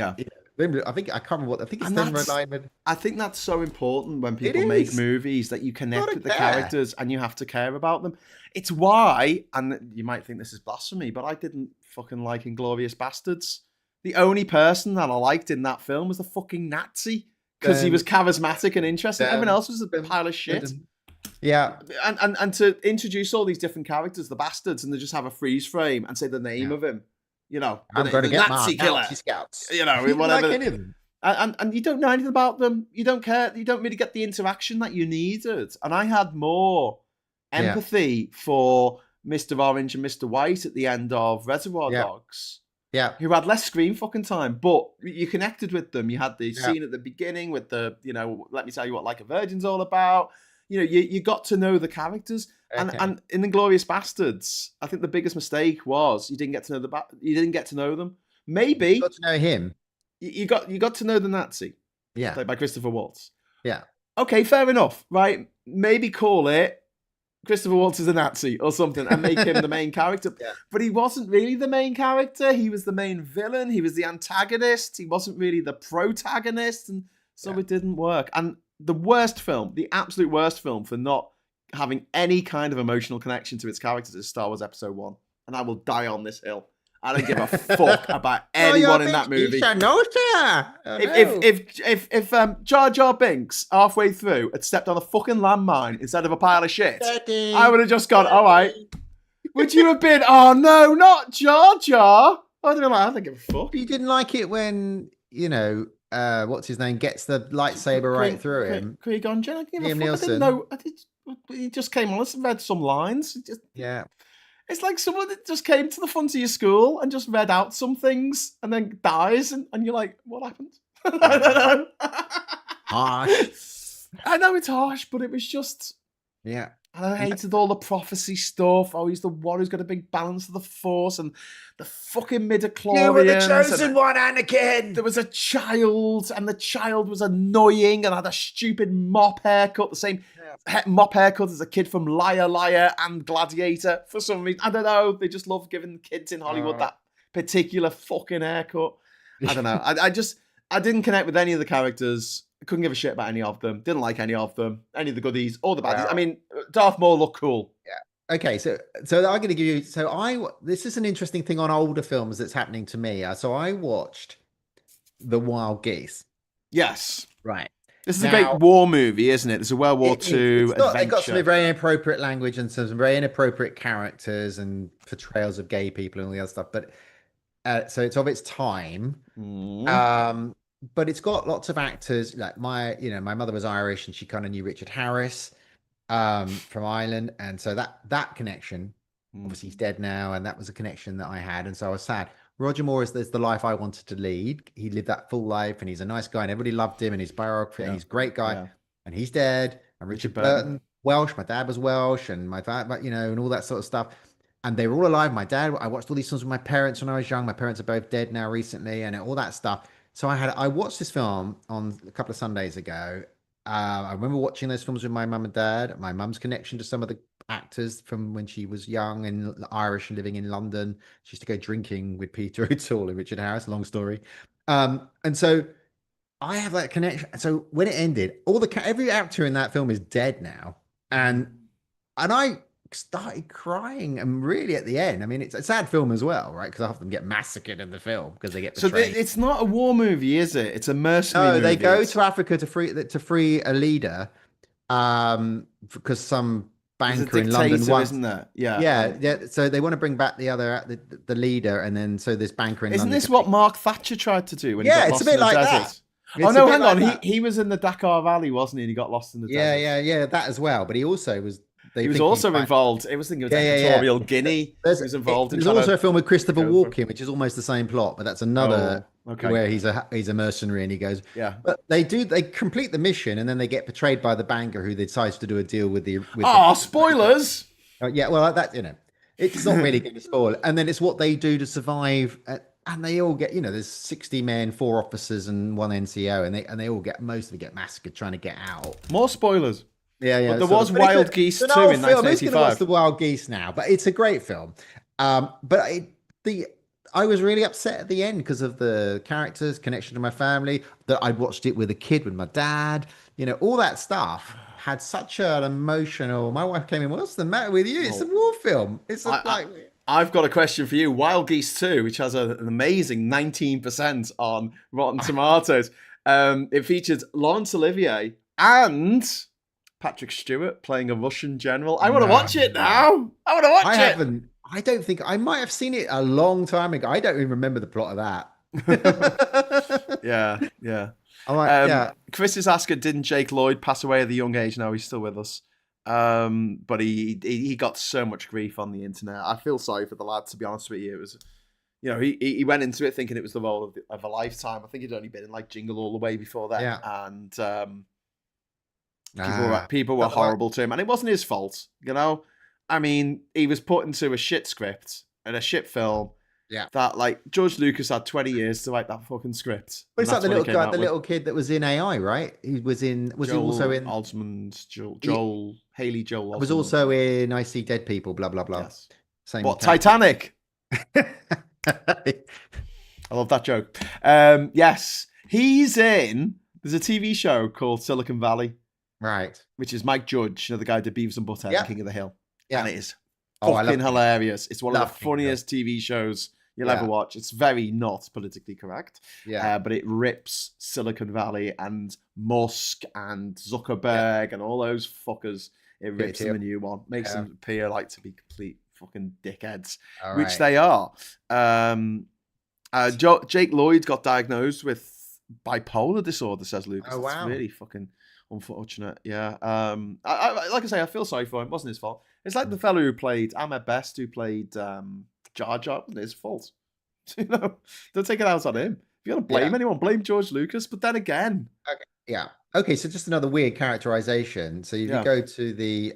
I think I can't remember what I think it's And Thin Red Line. But I think that's so important when it people make is. movies, that you connect Gotta with the care. characters and you have to care about them. It's why, and you might think this is blasphemy, but I didn't fucking like Inglorious Bastards. The only person that I liked in that film was the fucking Nazi, because he was Then, charismatic and interesting. Everyone then, else was a pile of shit. yeah, And to introduce all these different characters, the bastards, and they just have a freeze frame and say the name yeah. of him, I'm going to the get my Nazi killer, Nazi scouts. you know, He didn't like whatever. any of them. And you don't know anything about them. You don't care. You don't really get the interaction that you needed. And I had more Yeah, empathy for Mr. Orange and Mr. White at the end of Reservoir yeah, Dogs, yeah, who had less screen fucking time, but you connected with them. You had the yeah. scene at the beginning with the, let me tell you what Like a Virgin's all about. You got to know the characters. Okay. And in Inglourious Bastards, I think the biggest mistake was you didn't get to know them. You got Maybe to know him. you got to know the Nazi, Yeah, played by Christopher Waltz. yeah. Okay, fair enough, right? Maybe call it Christopher Waltz is a Nazi or something and make him the main character. Yeah. But he wasn't really the main character. He was the main villain. He was the antagonist. He wasn't really the protagonist. And so Yeah. it didn't work. And the absolute worst film for not having any kind of emotional connection to its characters is Star Wars Episode 1. And I will die on this hill. I don't give a fuck about anyone in that movie. If Jar Jar Binks halfway through had stepped on a fucking landmine instead of a pile of shit, I would have just gone, all right. Would you have been, oh no, not Jar Jar? I would have been like, I don't give a fuck. You didn't like it when, what's his name, gets the lightsaber right through him. Qui-Gon Jinn, I didn't give a Liam fuck. I Neeson. didn't know. He just came on and read some lines. Yeah. It's like someone that just came to the front of your school and just read out some things and then dies, and you're like, what happened? I don't know. Harsh. I know it's harsh, but it was just... Yeah. I hated all the prophecy stuff. Oh, he's the one who's got a big balance of the Force, and the fucking midichlorians. You were the chosen one, Anakin. There was a child, and the child was annoying and had a stupid mop haircut, the same mop haircut as a kid from Liar, Liar and Gladiator. For some reason, I don't know. They just love giving kids in Hollywood that particular fucking haircut. I don't know. I didn't connect with any of the characters. I couldn't give a shit about any of them. Didn't like any of them. Any of the goodies or the baddies. Yeah. I mean, Darth Maul looked cool. Yeah. Okay, so I'm going to give you. This is an interesting thing on older films that's happening to me. So I watched The Wild Geese. Yes. Right. This is a great war movie, isn't it? It's a World War II adventure. They've got some very inappropriate language and some very inappropriate characters and portrayals of gay people and all the other stuff. But so it's of its time. But it's got lots of actors. Like my mother was Irish and she kind of knew Richard Harris from Ireland, and so that connection. Obviously, he's dead now, and that was a connection that I had, and so I was sad. Roger Moore is the life I wanted to lead. He lived that full life, and he's a nice guy, and everybody loved him, and his biography, and he's a great guy, and he's dead. And Richard Burton, Welsh. My dad was Welsh, and my dad, and all that sort of stuff. And they were all alive. My dad, I watched all these films with my parents when I was young. My parents are both dead now recently, and all that stuff. So I watched this film on a couple of Sundays ago. I remember watching those films with my mum and dad. My mum's connection to some of the actors from when she was young and Irish and living in London. She used to go drinking with Peter O'Toole and Richard Harris. Long story. And so I have that connection. So when it ended, every actor in that film is dead now, and I started crying, and really at the end, I mean, it's a sad film as well, right? Because half of them get massacred in the film because they get betrayed. So it's not a war movie, is it? It's a mercenary movie. No, they go to Africa to free a leader, because some banker in London wants, isn't there? Yeah, yeah. So they want to bring back the leader, and then so this banker in London. Isn't this what Mark Thatcher tried to do when he got lost in the desert? Oh no, hang on. He was in the Dakar Valley, wasn't he? And he got lost in the desert. Yeah, that as well. But he also was. He was also involved. It was thinking of Equatorial Guinea. He was involved. There's also a film with Christopher Walken, which is almost the same plot, but that's another where he's a mercenary and he goes. Yeah. But they complete the mission and then they get betrayed by the banker who decides to do a deal with the. Spoilers! Yeah, well, it's not really going to spoil. And then it's what they do to survive. And they all get, there's 60 men, 4 officers, and 1 NCO, and they all most of them get massacred trying to get out. More spoilers. Yeah. But there was Wild Geese too in 1985. Who's going to watch The Wild Geese now? But it's a great film. But the I was really upset at the end because of the characters, connection to my family, that I'd watched it with a kid, with my dad, all that stuff had such an emotional. My wife came in, what's the matter with you? It's a Well, war film. It's a, I, like, I've got a question for you. Wild Geese 2, which has an amazing 19% on Rotten Tomatoes. It features Laurence Olivier and Patrick Stewart playing a Russian general. I want to no. watch it now. I want to I watch it. haven't, I don't think, I might have seen it a long time ago. I don't even remember the plot of that. Yeah, yeah. I'm like, yeah. Chris is asking, didn't Jake Lloyd pass away at a young age? No, he's still with us. But he got so much grief on the internet. I feel sorry for the lad, to be honest with you. It was, he went into it thinking it was the role of a lifetime. I think he'd only been in like Jingle All the Way before that, Yeah. and people were horrible to him, and it wasn't his fault. I mean, he was put into a shit script and a shit film. Yeah. That like George Lucas had 20 years to write that fucking script. But it's like the little guy, the little kid that was in AI, right? He was in. Was Joel he also in? Haley Joel Osment. Was also in I See Dead People. Blah blah blah. Yes. Same. What, Titanic? I love that joke. Yes, he's in. There's a TV show called Silicon Valley, right? Which is Mike Judge, the guy who did Beavis and Butthead and King of the Hill. Yeah, and it is fucking hilarious. It's one of the funniest TV shows you'll ever watch. It's very not politically correct. Yeah. But it rips Silicon Valley and Musk and Zuckerberg and all those fuckers. It rips them a new one. Makes them appear like to be complete fucking dickheads, which they are. Jake Lloyd got diagnosed with bipolar disorder, says Lucas. Oh, wow. It's really fucking unfortunate. Yeah. Like I say, I feel sorry for him. It wasn't his fault. It's like the fellow who played Ahmed Best, who played Jar Jar. It wasn't his fault. Don't take it out on him. If you want to blame anyone, blame George Lucas. But then again, okay. So just another weird characterization. So if you go to the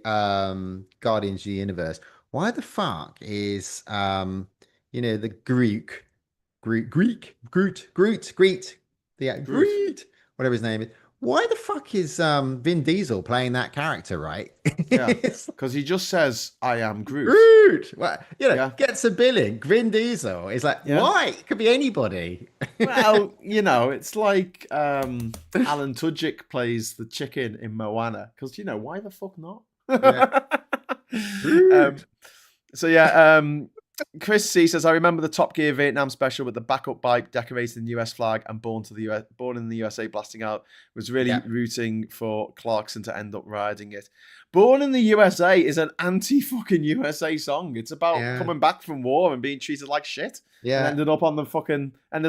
Guardians of the Universe, why the fuck is the Groot, whatever his name is. Why the fuck is Vin Diesel playing that character, right? Yeah, because he just says, "I am Groot." Groot! Well, gets a billing. Vin Diesel is like, why? It could be anybody. Well, it's like Alan Tudyk plays the chicken in Moana, because why the fuck not? Chris C says, I remember the Top Gear Vietnam special with the backup bike decorated in the US flag and Born in the USA blasting out. Was really rooting for Clarkson to end up riding it. Born in the USA is an anti-fucking USA song. It's about coming back from war and being treated like shit. Yeah. And ended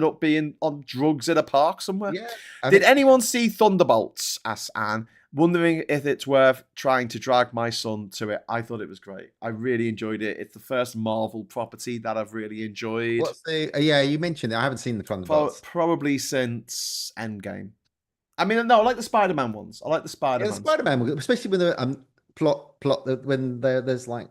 up being on drugs in a park somewhere. Yeah. Did anyone see Thunderbolts? Asks Anne. Wondering if it's worth trying to drag my son to it. I thought it was great. I really enjoyed it. It's the first Marvel property that I've really enjoyed. What's the? You mentioned it. I haven't seen the Thunderbolts. Probably since Endgame. I mean, no, I like the Spider-Man ones. I like the Spider-Man. Yeah, the Spider-Man, especially when the plot when there's like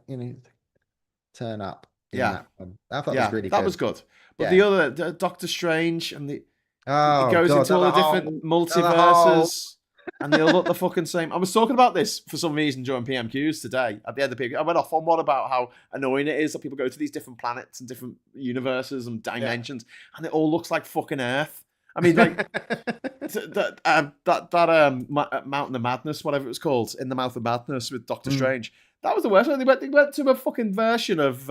turn up. Yeah, I thought it was really good. That was good. But the other Doctor Strange and it goes into all the different multiverses. And they all look the fucking same. I was talking about this for some reason during PMQs today. At the end of PMQ, I went off on one about how annoying it is that people go to these different planets and different universes and dimensions, and it all looks like fucking Earth. I mean, like that Mountain of Madness, whatever it was called, In the Mouth of Madness with Doctor Strange. That was the worst one. They went to a fucking version of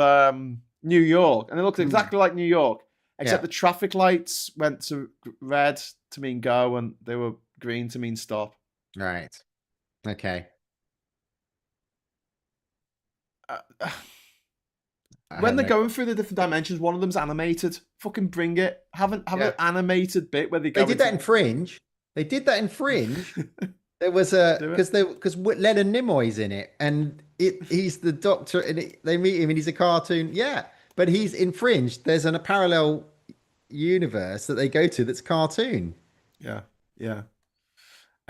New York, and it looked exactly like New York, except the traffic lights went to red to mean go, and they were green to mean stop. Right. Okay. When they're going through the different dimensions, one of them's animated. Fucking bring it. Have an animated bit where they go. They did that in Fringe. There was because Leonard Nimoy's in it, and he's the doctor, and they meet him, and he's a cartoon. Yeah, but he's in Fringe. There's a parallel universe that they go to that's cartoon. Yeah.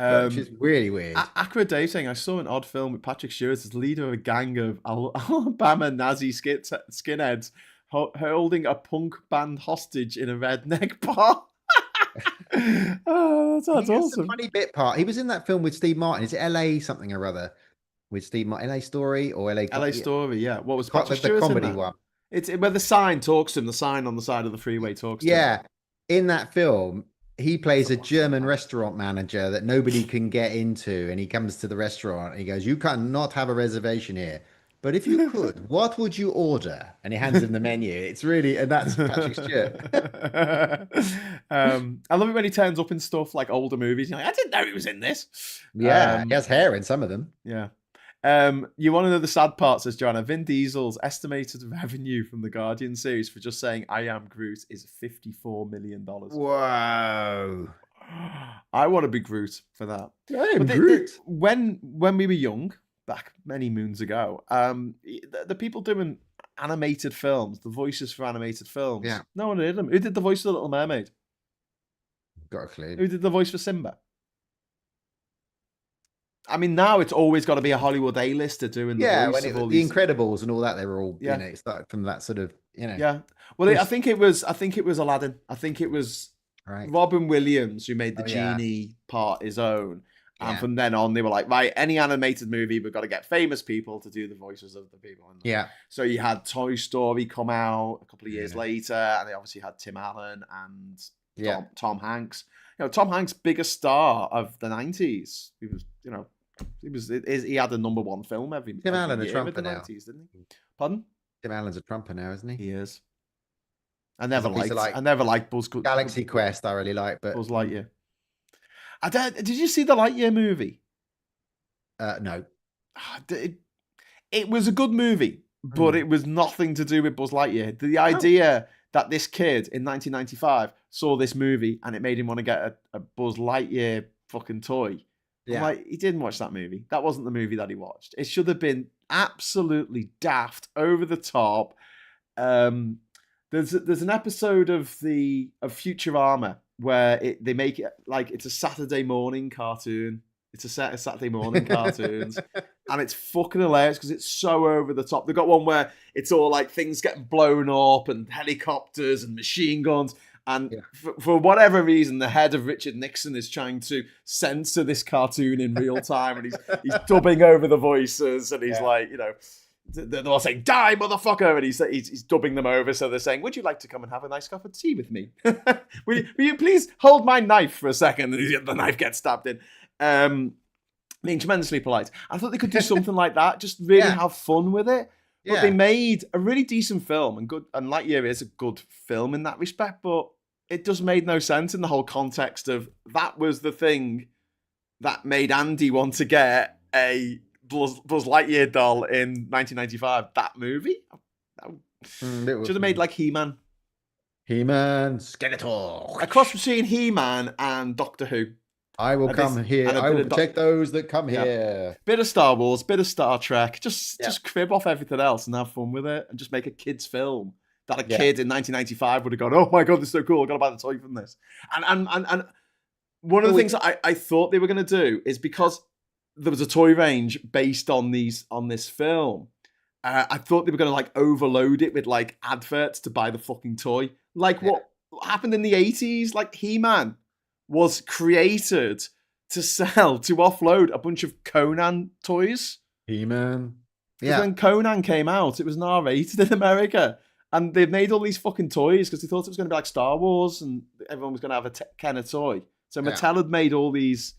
Which is really weird. Accurate Dave saying, I saw an odd film with Patrick Stewart as leader of a gang of Alabama Nazi skinheads holding a punk band hostage in a redneck bar. Oh, that's awesome. A funny bit part. He was in that film with Steve Martin. Is it LA something or other? With Steve Martin, LA Story or LA Story, yeah. What was Patrick Stewart the comedy one? It's where the sign talks to him. The sign on the side of the freeway talks to him. Yeah, in that film, he I've plays got a to watch that German back. restaurant manager that nobody can get into, and he comes to the restaurant and he goes, "You cannot have a reservation here, but if you could, what would you order?" And he hands him the menu. It's really, and that's Patrick Stewart. I love it when he turns up in stuff like older movies. You're like, I didn't know he was in this. Yeah, he has hair in some of them. Yeah. You want to know the sad part, says Joanna. Vin Diesel's estimated revenue from the Guardian series for just saying "I am Groot" is $54 million. Whoa! I want to be Groot for that. I am But Groot. when we were young, back many moons ago, the people doing animated films, the voices for animated films, Yeah. no one did them. Who did the voice of the Little Mermaid? Got a clue. Who did the voice for Simba? I mean, now it's always got to be a Hollywood A-lister doing the Yeah, voice when of all the these. Incredibles and all that, they were all, Yeah. it started from that sort of, Yeah. Well, I think it was Aladdin. I think it was right. Robin Williams who made the Yeah. genie part his own. And Yeah. from then on, they were like, right, any animated movie, we've got to get famous people to do the voices of the people. Yeah. So you had Toy Story come out a couple of years Yeah. later, and they obviously had Tim Allen and Yeah. Tom Hanks. Tom Hanks, biggest star of the 90s. He was, he had a number one film every Allen a year trumper in the now. 90s, didn't he? Pardon? Tim Allen's a trumper now, isn't he? He is. I There's never a piece of, liked Buzz Galaxy Quest. I really like, but Buzz Lightyear. Did you see the Lightyear movie? no. It was a good movie, but it was nothing to do with Buzz Lightyear. The idea that this kid in 1995 saw this movie and it made him want to get a Buzz Lightyear fucking toy. Yeah. I'm like, he didn't watch that movie. That wasn't the movie that he watched. It should have been absolutely daft, over the top. There's an episode of Futurama where they make it like it's a Saturday morning cartoon. It's a set of Saturday morning cartoons, and it's fucking hilarious because it's so over the top. They've got one where it's all like things getting blown up and helicopters and machine guns. And for whatever reason, the head of Richard Nixon is trying to censor this cartoon in real time, and he's dubbing over the voices, and he's like, they're all saying "Die, motherfucker," and he's dubbing them over. So they're saying, "Would you like to come and have a nice cup of tea with me? will you please hold my knife for a second?" And the knife gets stabbed in. Being tremendously polite. I thought they could do something like that, just really have fun with it. But they made a really decent film, and Lightyear is a good film in that respect, but it just made no sense in the whole context of that was the thing that made Andy want to get a Buzz Lightyear doll in 1995. That movie? Should have made like He-Man. He-Man, Skeletor. A cross between He-Man and Doctor Who. I will come here. I will protect those that come here. Bit of Star Wars, bit of Star Trek. Just crib off everything else and have fun with it, and just make a kid's film that a kid in 1995 would have gone, "Oh my god, this is so cool! I got to buy the toy from this." And one of the things that I thought they were going to do is, because there was a toy range based on this film, I thought they were going to like overload it with like adverts to buy the fucking toy, like what happened in the 80s. Like He-Man was created to offload a bunch of Conan toys. He-Man. Yeah. When Conan came out, it was R-rated in America. And they made all these fucking toys because they thought it was going to be like Star Wars and everyone was going to have a kind of toy. So Mattel had made all these,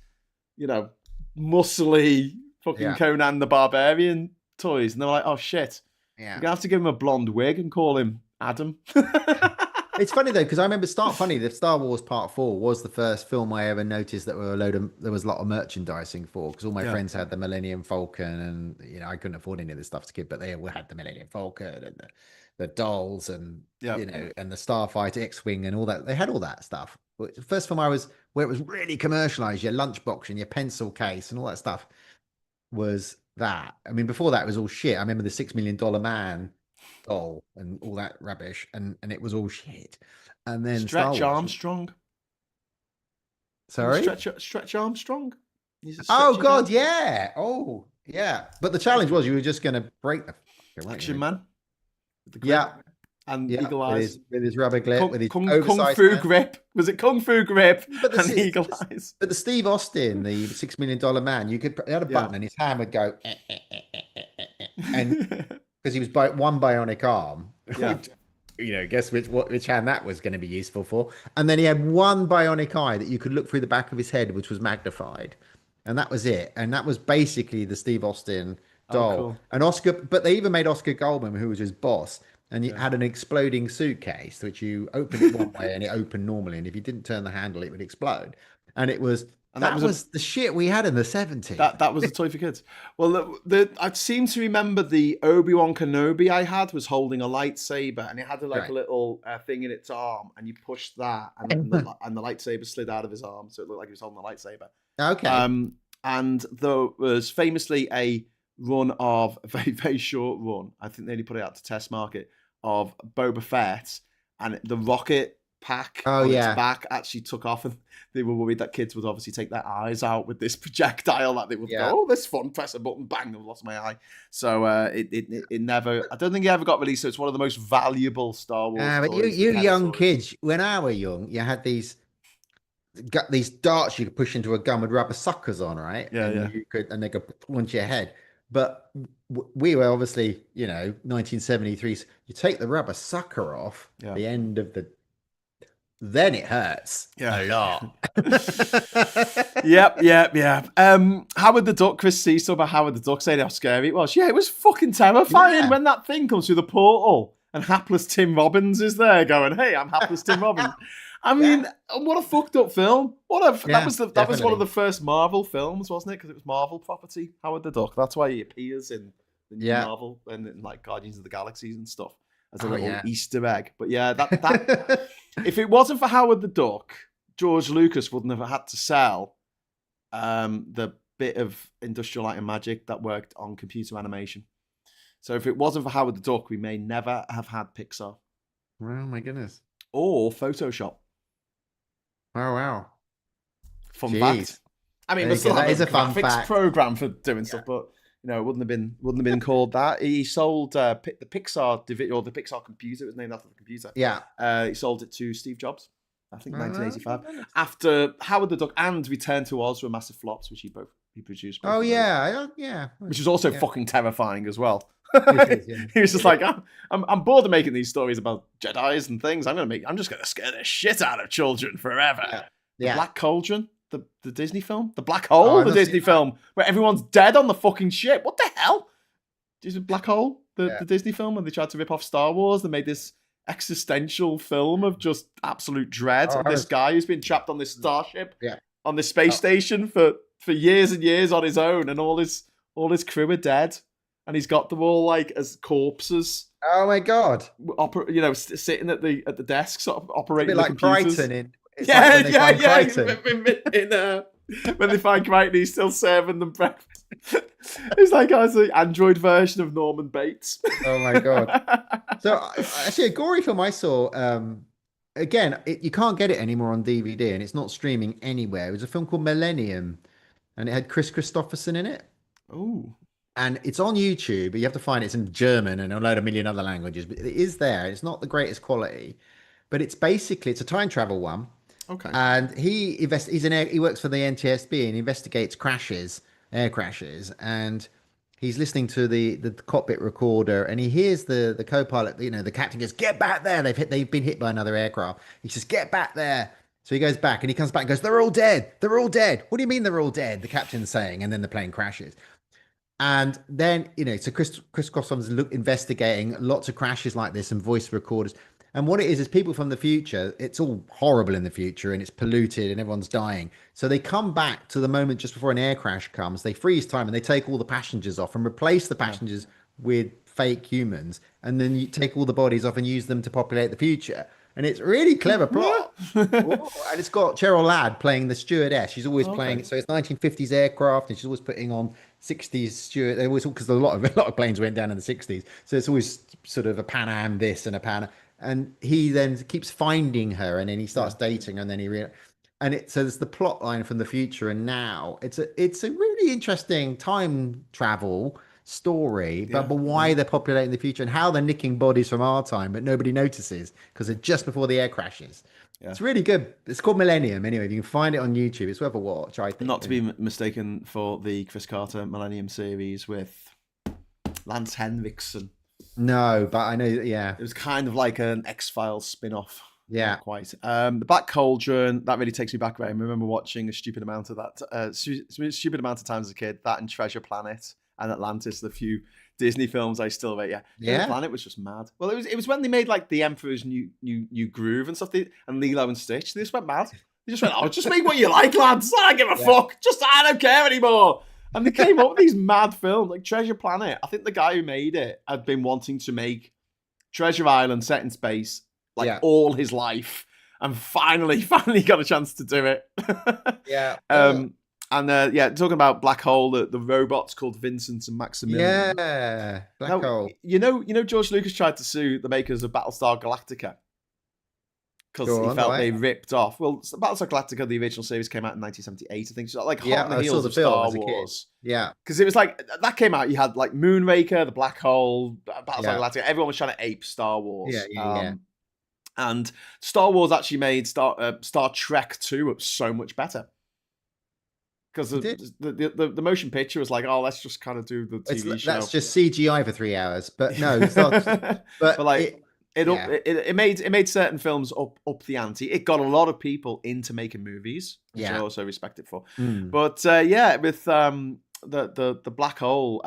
muscly fucking Conan the Barbarian toys. And they were like, oh shit. Yeah. We're going to have to give him a blonde wig and call him Adam. It's funny though, because I remember the Star Wars Part 4 was the first film I ever noticed that there was a lot of merchandising for, because all my friends had the Millennium Falcon, and I couldn't afford any of this stuff as a kid, but they all had the Millennium Falcon and the dolls and and the Starfighter X-Wing and all that. They had all that stuff. But the first film where it was really commercialized, your lunchbox and your pencil case and all that stuff was that. I mean, before that it was all shit. I remember the $6 Million Man doll and all that rubbish, and it was all shit. And then Stretch Armstrong. Sorry, Stretch Armstrong. Oh god, yeah. Oh yeah. But the challenge was you were just going to break the Action Man. And Eagle Eyes with his rubber grip, with his Kung Fu grip. Was it Kung Fu grip and Eagle Eyes? But the Steve Austin, the $6 Million Man, he had a button and his hand would go and because he was one bionic arm, Yeah. Guess which hand that was going to be useful for. And then he had one bionic eye that you could look through the back of his head, which was magnified, and that was it. And that was basically the Steve Austin Oh, doll. cool. And Oscar, but they even made Oscar Goldman, who was his boss, and he Yeah. had an exploding suitcase, which you opened it one way and it opened normally, and if you didn't turn the handle, it would explode. And And that that was a was the shit we had in the 70s. that was a toy for kids. Well, I seem to remember the Obi-Wan Kenobi I had was holding a lightsaber, and it had like a Right. little thing in its arm, and you pushed that, and the lightsaber slid out of his arm, so it looked like he was holding a lightsaber. Okay. And there was famously a run of a very, very short run. I think they only put it out to test market of Boba Fett, and the rocket pack Oh on its yeah. back actually took off, and they were worried that kids would obviously take their eyes out with this projectile, that they would Yeah. go, oh, this fun, press a button, bang, I've lost my eye. So it never, I don't think it ever got released, so it's one of the most valuable Star Wars But toys. you young kids, when I were young, you had these darts you could push into a gun with rubber suckers on, right? Yeah, And yeah. they could launch your head. But we were obviously, 1973. So you take the rubber sucker off Yeah. the end of then it hurts a lot. Yep. Howard the Duck, Chris Cecil about Howard the Duck saying how scary it was. Yeah, it was fucking terrifying when that thing comes through the portal and hapless Tim Robbins is there going, hey, I'm hapless Tim Robbins. I mean, what a fucked up film. That was one of the first Marvel films, wasn't it? Because it was Marvel property, Howard the Duck. That's why he appears in the new Marvel and in like Guardians of the Galaxies and stuff as a little Easter egg. But yeah, that if it wasn't for Howard the Duck, George Lucas wouldn't have had to sell the bit of Industrial Light and Magic that worked on computer animation. So if it wasn't for Howard the Duck, we may never have had Pixar. Oh my goodness. Or Photoshop. Oh wow. Fun fact. I mean, there's still a graphics program for doing stuff, but it wouldn't have been called that. He sold the Pixar or the Pixar computer. It was named after the computer. Yeah. He sold it to Steve Jobs, I think, 1985. After Howard the Duck and Return to Oz were massive flops, which he produced. Oh yeah. Which is also fucking terrifying as well. He was just like, I'm bored of making these stories about Jedis and things. I'm just gonna scare the shit out of children forever. The Black Cauldron, the Disney film, the Black Hole, the Disney film, where everyone's dead on the fucking ship. What the hell? Is it Black Hole, the Disney film, when they tried to rip off Star Wars? They made this existential film of just absolute dread of this guy who's been trapped on this starship, on this space station for years and years on his own, and all his crew are dead. And he's got them all like as corpses. Oh my god! Sitting at the desk, sort of operating the computers. Crichton when they find Crichton, he's still serving them breakfast. It's like as the android version of Norman Bates. Oh my god! So actually, a gory film I saw. Again, you can't get it anymore on DVD, and it's not streaming anywhere. It was a film called Millennium, and it had Chris Christopherson in it. Oh. And it's on YouTube, but you have to find it's in German and a million other languages. But it is there. It's not the greatest quality, but it's a time travel one. Okay. And he works for the NTSB and investigates air crashes, and he's listening to the cockpit recorder, and he hears the co-pilot, the captain goes, "Get back there! They've been hit by another aircraft." He says, "Get back there!" So he goes back, and he comes back and goes, "They're all dead! They're all dead! What do you mean they're all dead?" The captain's saying, and then the plane crashes. And then, so Chris Christopherson's investigating lots of crashes like this and voice recorders. And what it is people from the future, it's all horrible in the future and it's polluted and everyone's dying. So they come back to the moment just before an air crash comes. They freeze time and they take all the passengers off and replace the passengers with fake humans. And then you take all the bodies off and use them to populate the future. And it's really clever plot. And it's got Cheryl Ladd playing the stewardess. She's always playing. So it's 1950s aircraft, and she's always putting on 60s steward. They always, because a lot of planes went down in the 60s. So it's always sort of a Pan Am this and a Pan Am. And he then keeps finding her, and then he starts dating, and then so there's the plot line from the future and now. It's a really interesting time travel story, but why they're populating the future and how they're nicking bodies from our time, but nobody notices because they're just before the air crashes. It's really good. It's called Millennium. Anyway, you can find it on YouTube. It's worth a watch, I think. Not to be mistaken for the Chris Carter Millennium series with Lance Henriksen. No, but I know. Yeah, It was kind of like an X-Files spin-off. yeah, Not quite. The Black Cauldron, that really takes me back. Right? I remember watching a stupid amount of that, stupid amount of times as a kid. That and Treasure Planet and Atlantis, the few Disney films I still rate. Yeah, Treasure yeah. Planet was just mad. Well, it was when they made like the Emperor's New Groove and stuff, and Lilo and Stitch. They just went mad. They just went, oh, just make what you like, lads. I don't give a fuck. Just I don't care anymore. And they came up with these mad films like Treasure Planet. I think the guy who made it had been wanting to make Treasure Island set in space all his life, and finally got a chance to do it. Yeah. Talking about Black Hole, the robots called Vincent and Maximilian. Yeah, Black Hole. You know, George Lucas tried to sue the makers of Battlestar Galactica because he felt they ripped off. Well, Battlestar Galactica, the original series, came out in 1978, I think. So like hot on the heels of Star Wars. Yeah, because it was like that came out. You had like Moonraker, the Black Hole, Battlestar Galactica. Everyone was trying to ape Star Wars. Yeah. And Star Wars actually made Star Trek 2 so much better. Because the motion picture was like, oh, let's just kind of do the TV show. That's just CGI for 3 hours, but no, it's not. but like it made certain films up the ante. It got a lot of people into making movies, which I also respect it for. But with the Black Hole,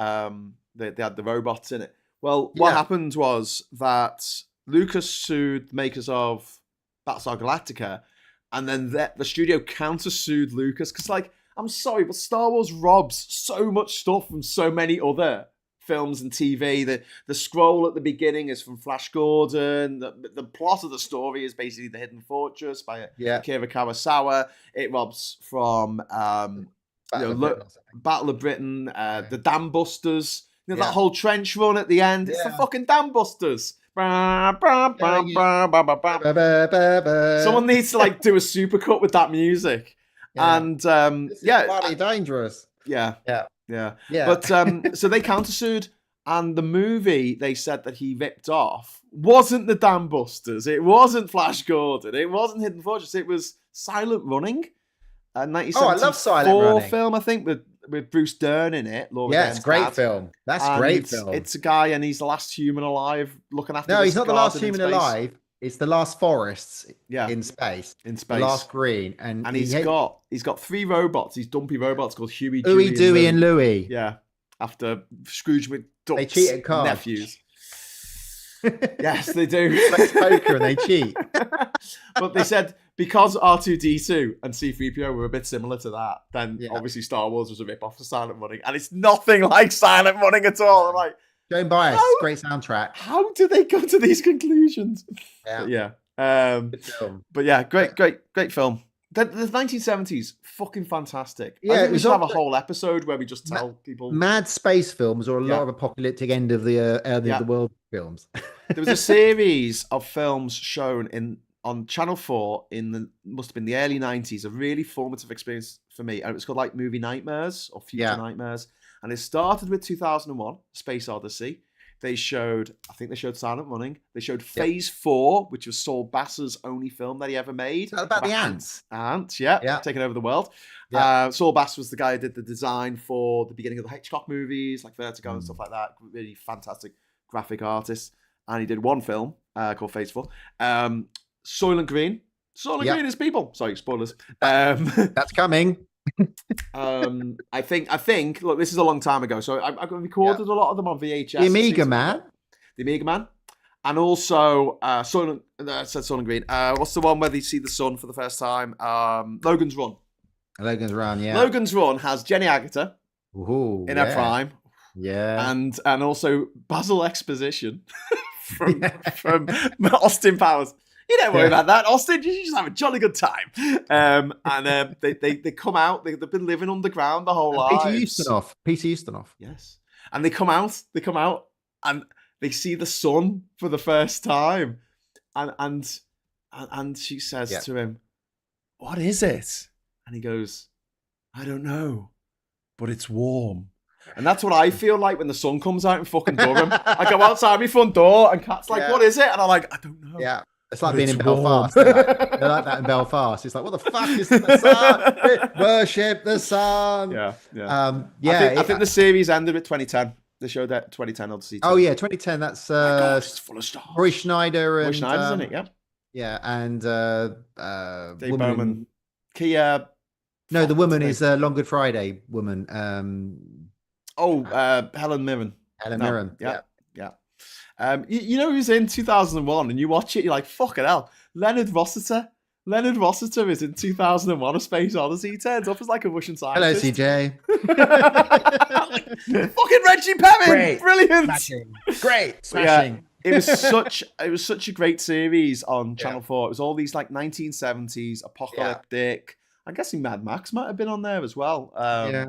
they had the robots in it. Well, what happened was that Lucas sued the makers of Battlestar Galactica, and then the studio countersued Lucas because, like, I'm sorry, but Star Wars robs so much stuff from so many other films and TV. The scroll at the beginning is from Flash Gordon. The plot of the story is basically The Hidden Fortress by Akira Kurosawa. It robs from Battle of Britain, the Dam Busters. You know, that whole trench run at the end. It's the fucking Dam Busters. Someone needs to like do a supercut with that music. And bloody dangerous. Yeah. But so they countersued, and the movie they said that he ripped off wasn't the Dam Busters, it wasn't Flash Gordon, it wasn't Hidden Fortress, it was Silent Running, a 1974 I love Silent Running film, I think, with Bruce Dern in it. It's a great film. That's a great film. It's a guy, and he's the last human alive looking after. No, he's not the last human alive. It's the last forests in space. The last green. And he's got 3 robots, these dumpy robots called Huey, Dewey, and Louie. Yeah. After Scrooge McDuck's they cheat at cards. Nephews. Yes, they do. It's poker and they cheat. But they said because R2-D2 and C-3PO were a bit similar to that, then obviously Star Wars was a rip-off of Silent Running. And it's nothing like Silent Running at all. I'm like, Joan Baez, great soundtrack. How do they come to these conclusions? Good film. But yeah, great film. The 1970s, fucking fantastic. Yeah, I think we should have a whole episode where we just tell people. Mad space films or a lot of apocalyptic end of the world films. There was a series of films shown on Channel 4 must have been the early 90s, a really formative experience for me. And it was called like Movie Nightmares or Future Nightmares. And it started with 2001, Space Odyssey. I think they showed Silent Running. They showed Phase 4, which was Saul Bass's only film that he ever made. Is that about the ants? Ants, taking over the world. Saul Bass was the guy who did the design for the beginning of the Hitchcock movies, like Vertigo and stuff like that. Really fantastic graphic artist. And he did one film called Phase 4. Soylent Green. Soylent Green is people. Sorry, spoilers. That's coming. I think. Look, this is a long time ago, so I've recorded a lot of them on VHS. The Amiga Man, and also Soylent Green. What's the one where they see the sun for the first time? Logan's Run. Logan's Run, yeah. Logan's Run has Jenny Agutter in her prime, and also Basil Exposition from Austin Powers. You don't worry about that, Austin. You just have a jolly good time. They come out. They've been living underground the whole life. Peter Ustinov. Yes, and they come out, and they see the sun for the first time, and she says to him, "What is it?" And he goes, "I don't know, but it's warm." And that's what I feel like when the sun comes out in fucking Durham. I go outside my front door, and Kat's like, "What is it?" And I'm like, "I don't know." Yeah. It's like being in Belfast. They're like that in Belfast. It's like, what the fuck is the sun? Worship the sun. I think the series ended at 2010. They showed that 2010 Odyssey Oh 2. yeah, 2010. That's My God, it's full of stars. Roy Schneider Roy and Schneider's in it, yeah. yeah, and Dave woman Bowman. in Kia. no, the Fuck, what's her woman name? is Long Good Friday woman. Helen Mirren. Helen No, Mirren. yeah, Yeah, yeah. You know who's in 2001, and you watch it, you're like, fucking hell. Leonard Rossiter. Leonard Rossiter is in 2001: A Space Odyssey. He turns up as like a Russian hello, scientist. CJ. Fucking Reggie Perrin, Great, brilliant. smashing, great, But yeah, smashing. it was such a great series on Channel 4. It was all these like 1970s apocalyptic. I'm guessing Mad Max might have been on there as well. Yeah,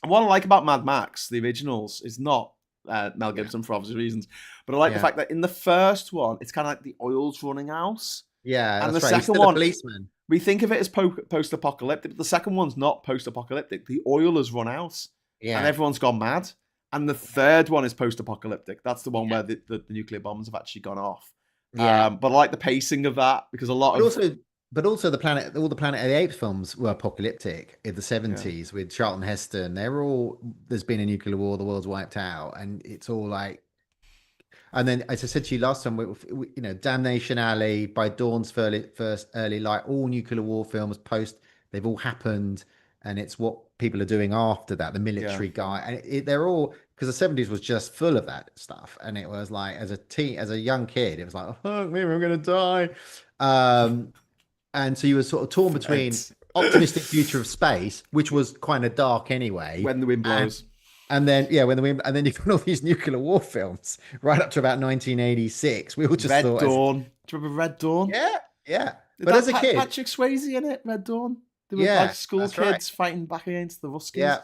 And what I like about Mad Max, the originals, is not Mel Gibson for obvious reasons, but I like the fact that in the first one, it's kind of like the oil's running out. yeah, And that's the right. He's second still a one, policeman. we think of it as post-apocalyptic, but the second one's not post-apocalyptic. The oil has run out, Yeah, and everyone's gone mad. And the third one is post-apocalyptic. That's the one where the nuclear bombs have actually gone off. yeah. But I like the pacing of that because a lot of But also all the Planet of the Apes films were apocalyptic in the 70s with Charlton Heston. There's been a nuclear war, the world's wiped out, and it's all like. And then, as I said to you last time, Damnation Alley, By Dawn's first early light, all nuclear war films they've all happened, and it's what people are doing after that. The military guy, and they're all because the 70s was just full of that stuff, and it was like as a young kid, it was like, oh, maybe I'm gonna die. And so you were sort of torn between optimistic future of space, which was kind of dark anyway. When the Wind Blows. And then, when the wind, and then you've got all these nuclear war films right up to about 1986. We all just Red thought, Dawn. Do you remember Red Dawn? yeah. But But as a kid, Patrick Swayze in it, Red Dawn. They were like school that's kids right. fighting back against the Ruskies.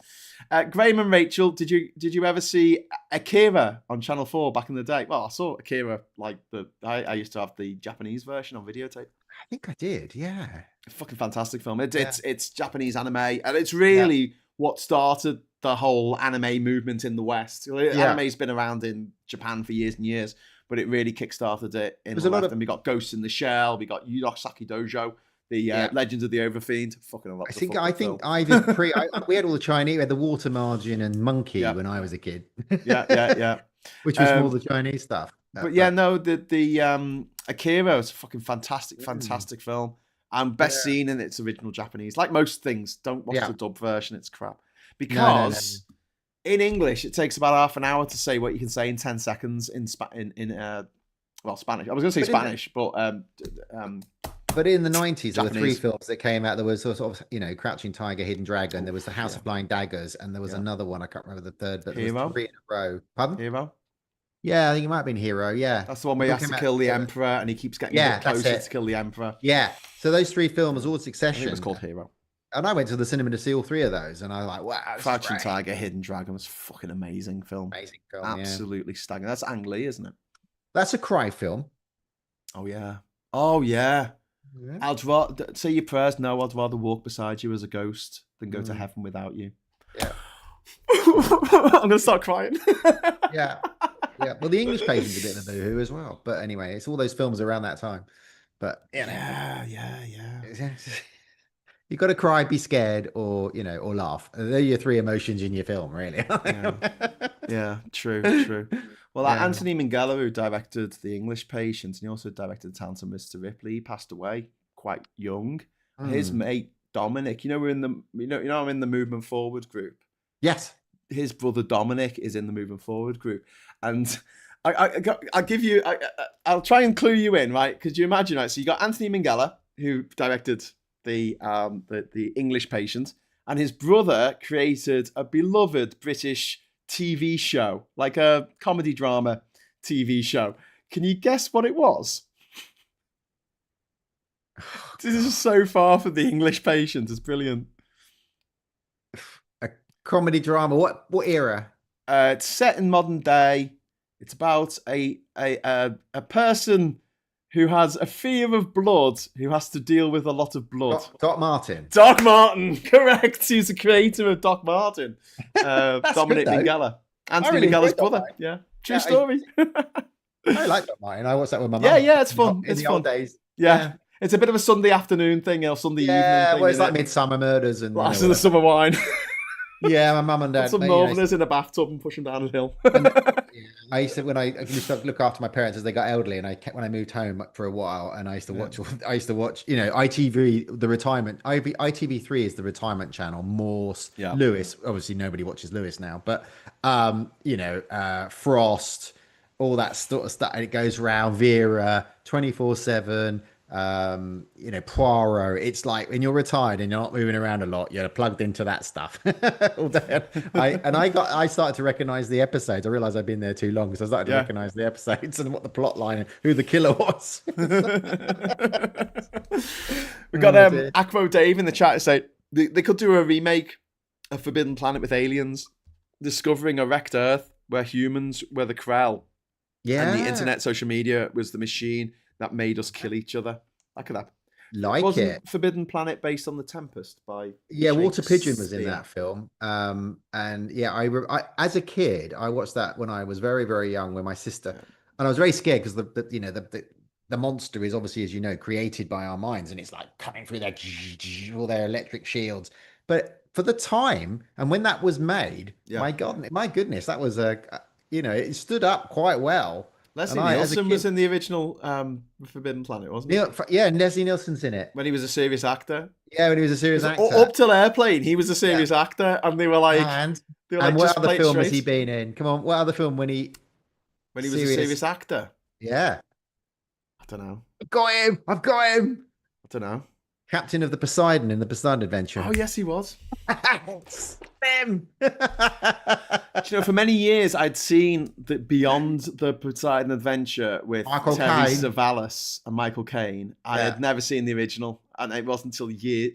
Yeah. Graham and Rachel, did you ever see Akira on Channel 4 back in the day? Well, I saw Akira I used to have the Japanese version on videotape. I think I did. Yeah. Fucking fantastic film. It's Japanese anime, and it's really what started the whole anime movement in the West. Anime's been around in Japan for years and years, but it really kickstarted it in the West. And we got Ghost in the Shell, we got Yurosaki Dojo, the Legends of the Overfiend. Fucking a lot. I think I did we had all the Chinese. We had the Water Margin and Monkey when I was a kid. yeah. Which was more the Chinese stuff. The Akira was a fucking fantastic film. And best seen in its original Japanese. Like most things, don't watch the dub version, it's crap. Because in English, it takes about half an hour to say what you can say in 10 seconds in Spanish. I was going to say Spanish, but in the 90s, there were 3 Japanese. films that came out. There was sort of, Crouching Tiger, Hidden Dragon. There was The House of Flying Daggers, and there was another one. I can't remember the third, but there was 3 in a row. Pardon? Hero? Yeah, I think it might have been Hero. Yeah, That's the one where he has to kill the Emperor, and he keeps getting a bit closer to kill the Emperor. Yeah, so those 3 films all succession. I think it was called Hero. And I went to the cinema to see all 3 of those, and I was like, wow. Crouching Tiger, Hidden Dragon was fucking amazing film. Amazing film. Absolutely staggering. That's Ang Lee, isn't it? That's a cry film. Oh, yeah. I'd rather say your prayers. No, I'd rather walk beside you as a ghost than go to heaven without you. Yeah. I'm gonna start crying. Yeah. Well, The English Patient's a bit of a boohoo as well. But anyway, it's all those films around that time. But yeah. You got to cry, be scared, or laugh. They're your 3 emotions in your film, really. Yeah, true. Well, Anthony Minghella, who directed The English Patient, and he also directed Talented Mr. Ripley, he passed away quite young. His mate Dominic, we're in the I'm in the Movement Forward group. Yes. His brother Dominic is in the Movement Forward group, and I'll give you. I'll try and clue you in, right? Because you imagine, right? So you got Anthony Minghella, who directed the English Patient, and his brother created a beloved British TV show, like a comedy drama TV show. Can you guess what it was? This is so far from the English Patient. It's brilliant. A comedy drama. What era? It's set in modern day. It's about a person who has a fear of blood, who has to deal with a lot of blood. Doc Martin. Doc Martin, correct. He's the creator of Doc Martin. Dominic Minghella. Anthony Minghella's brother. Yeah. True story. I like Doc Martin. I watched that with my mum. Yeah, it's fun. In the old days. Yeah. It's a bit of a Sunday afternoon thing or Sunday evening thing. Well, it's like Midsummer Murders and Last of the Summer Wine. Yeah, my mum and Put dad, some Northerners in a bathtub and push them down a hill. and yeah, I used to I used to look after my parents as they got elderly, and I kept when I moved home for a while, and I used to Yeah. watch. I used to watch, ITV, the retirement. ITV3 is the retirement channel. Morse, Yeah. Lewis. Obviously, nobody watches Lewis now, but Frost, all that sort of stuff. And it goes round Vera 24/7. Poirot. It's like when you're retired and you're not moving around a lot, you're plugged into that stuff all day. I started to recognize the episodes. I realized I'd been there too long, because I started to Yeah. recognize the episodes and what the plot line and who the killer was. We got Oh dear. Aquo Dave in the chat to say they could do a remake of Forbidden Planet with aliens discovering a wrecked Earth where humans were the Krell and the Yeah, internet, social media was the machine that made us kill each other. That could happen. like it. Wasn't Forbidden Planet based on The Tempest by Yeah, Walter Pigeon was in Shakespeare? that film. And yeah, I as a kid, I watched that when I was very, very young with my sister, Yeah. and I was very scared because the monster is obviously, as you know, created by our minds, and it's like coming through their all their electric shields. But for the time, and when that was made, Yeah. my God, my goodness, that was it stood up quite well. And Leslie I, as a Nielsen was kid, in the original Forbidden Planet, wasn't he? Yeah, and Leslie Nielsen's in it. When he was a serious actor. Yeah, when he was a serious 'Cause actor. up till Airplane, he was a serious actor, and they were like, And what just other play it film has he straight. been in? Come on, what other film When he was a serious actor? Yeah, I don't know. I've got him. I've got him. I don't know. Captain of the Poseidon in the Poseidon Adventure. Oh yes, he was. Him. Do you know, for many years I'd seen that Beyond the Poseidon Adventure with Michael Terry Caine. Savalas and Michael Caine. I Yeah. had never seen the original, and it wasn't until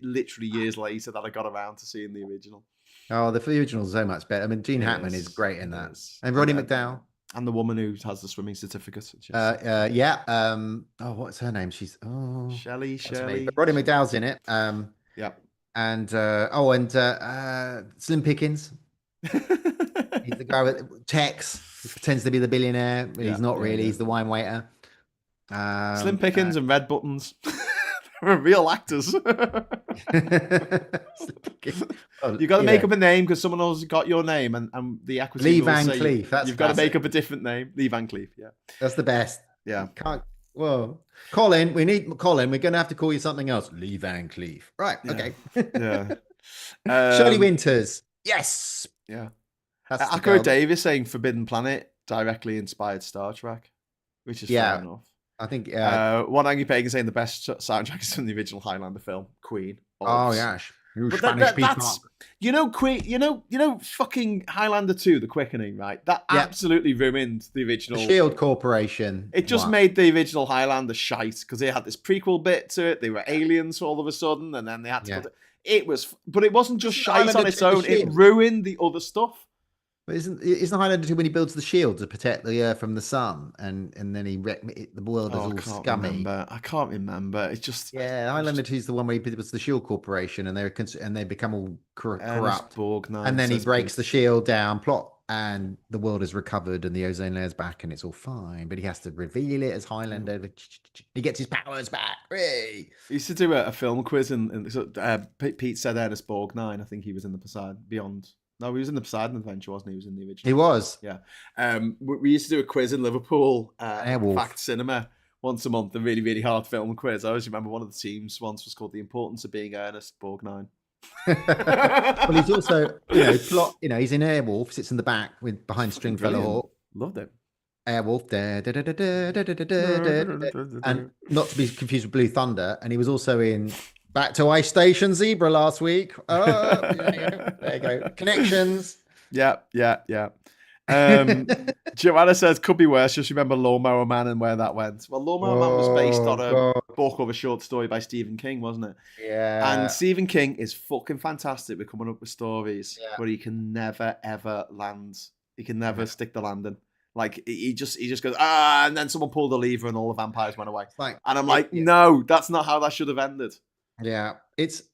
literally years later that I got around to seeing the original. Oh, the original's so much better. I mean, Gene Hackman is great in that, and Roddy McDowall. And the woman who has the swimming certificate. Yeah. What's her name? She's Shelley. But Roddy McDowall's in it. Yeah. And Slim Pickens. He's the guy with Tex, who pretends to be the billionaire, but he's not really. He's the wine waiter. Slim Pickens and Red Buttons. They're real actors. You got to make up a name because someone else got your name, and the acquisition Lee will Van say Cleef. you've got to make up a different name. Lee Van Cleef. Yeah, that's the best. Yeah. Can't. Whoa, Colin. We need Colin. We're going to have to call you something else. Lee Van Cleef. Right. Yeah. Okay. Yeah. Shirley Winters. Yes. Yeah. That's Akira Davis saying Forbidden Planet directly inspired Star Trek, which is fair enough. I think. One Angry Pagan saying the best soundtrack is from the original Highlander film, Queen. Oh gosh. But that's Queen. You know, fucking Highlander 2, The Quickening, right? That absolutely ruined the original. The Shield Corporation. It just made the original Highlander shite because they had this prequel bit to it. They were aliens all of a sudden, and then they had to. It was, but it wasn't just shite on its own. It ruined the other stuff. But isn't Highlander 2 when he builds the shield to protect the Earth from the sun, and then the world is all scummy? I can't remember. It's just Highlander 2 is the one where he builds the Shield Corporation, and they become all corrupt. And then he breaks the shield down, and the world is recovered, and the ozone layer's back, and it's all fine. But he has to reveal it as Highlander. He gets his powers back. He used to do a film quiz, and Pete said Ernest Borgnine. I think he was in the Poseidon Beyond. No, he was in the Poseidon Adventure, wasn't he? He was in the original. He was. Yeah. We used to do a quiz in Liverpool, Fact Cinema, once a month, a really, really hard film quiz. I always remember one of the teams once was called The Importance of Being Ernest Borgnine. Well, he's also, he's in Airwolf, sits in the back behind Stringfellow Hawk. Loved it. Airwolf, and not to be confused with Blue Thunder. And he was also in Back to Ice Station Zebra last week. Oh, there you go. Connections. Yeah. Joanna says, could be worse. Just remember Lawnmower Man and where that went. Well, Lawnmower Man was based on a book of a short story by Stephen King, wasn't it? Yeah. And Stephen King is fucking fantastic with coming up with stories where he can never, ever land. He can never stick the landing. Like, he just goes, and then someone pulled the lever and all the vampires went away. And I'm like, no, that's not how that should have ended. Yeah, it's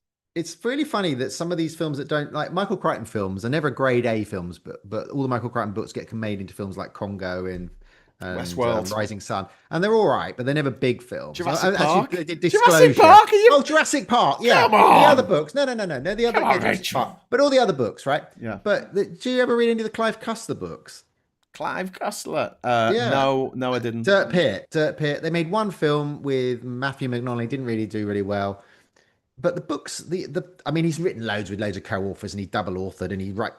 really funny that some of these films that don't, like Michael Crichton films are never grade A films, but all the Michael Crichton books get made into films like Congo and and Westworld. Rising Sun, and they're all right, but they're never big films. Jurassic Actually, Park. they did Jurassic Disclosure. Park. Are you? Oh, Jurassic Park. Yeah, Come the other on. books. No. The other Come on, Jurassic Rachel. Park, but all the other books, right? Yeah. But do you ever read any of the Clive Cussler books? Clive Cussler. Yeah. No, I didn't. Dirt Pit. They made one film with Matthew McConaughey. Didn't really do really well. But the books, I mean, he's written loads with loads of co-authors and he double authored and he write.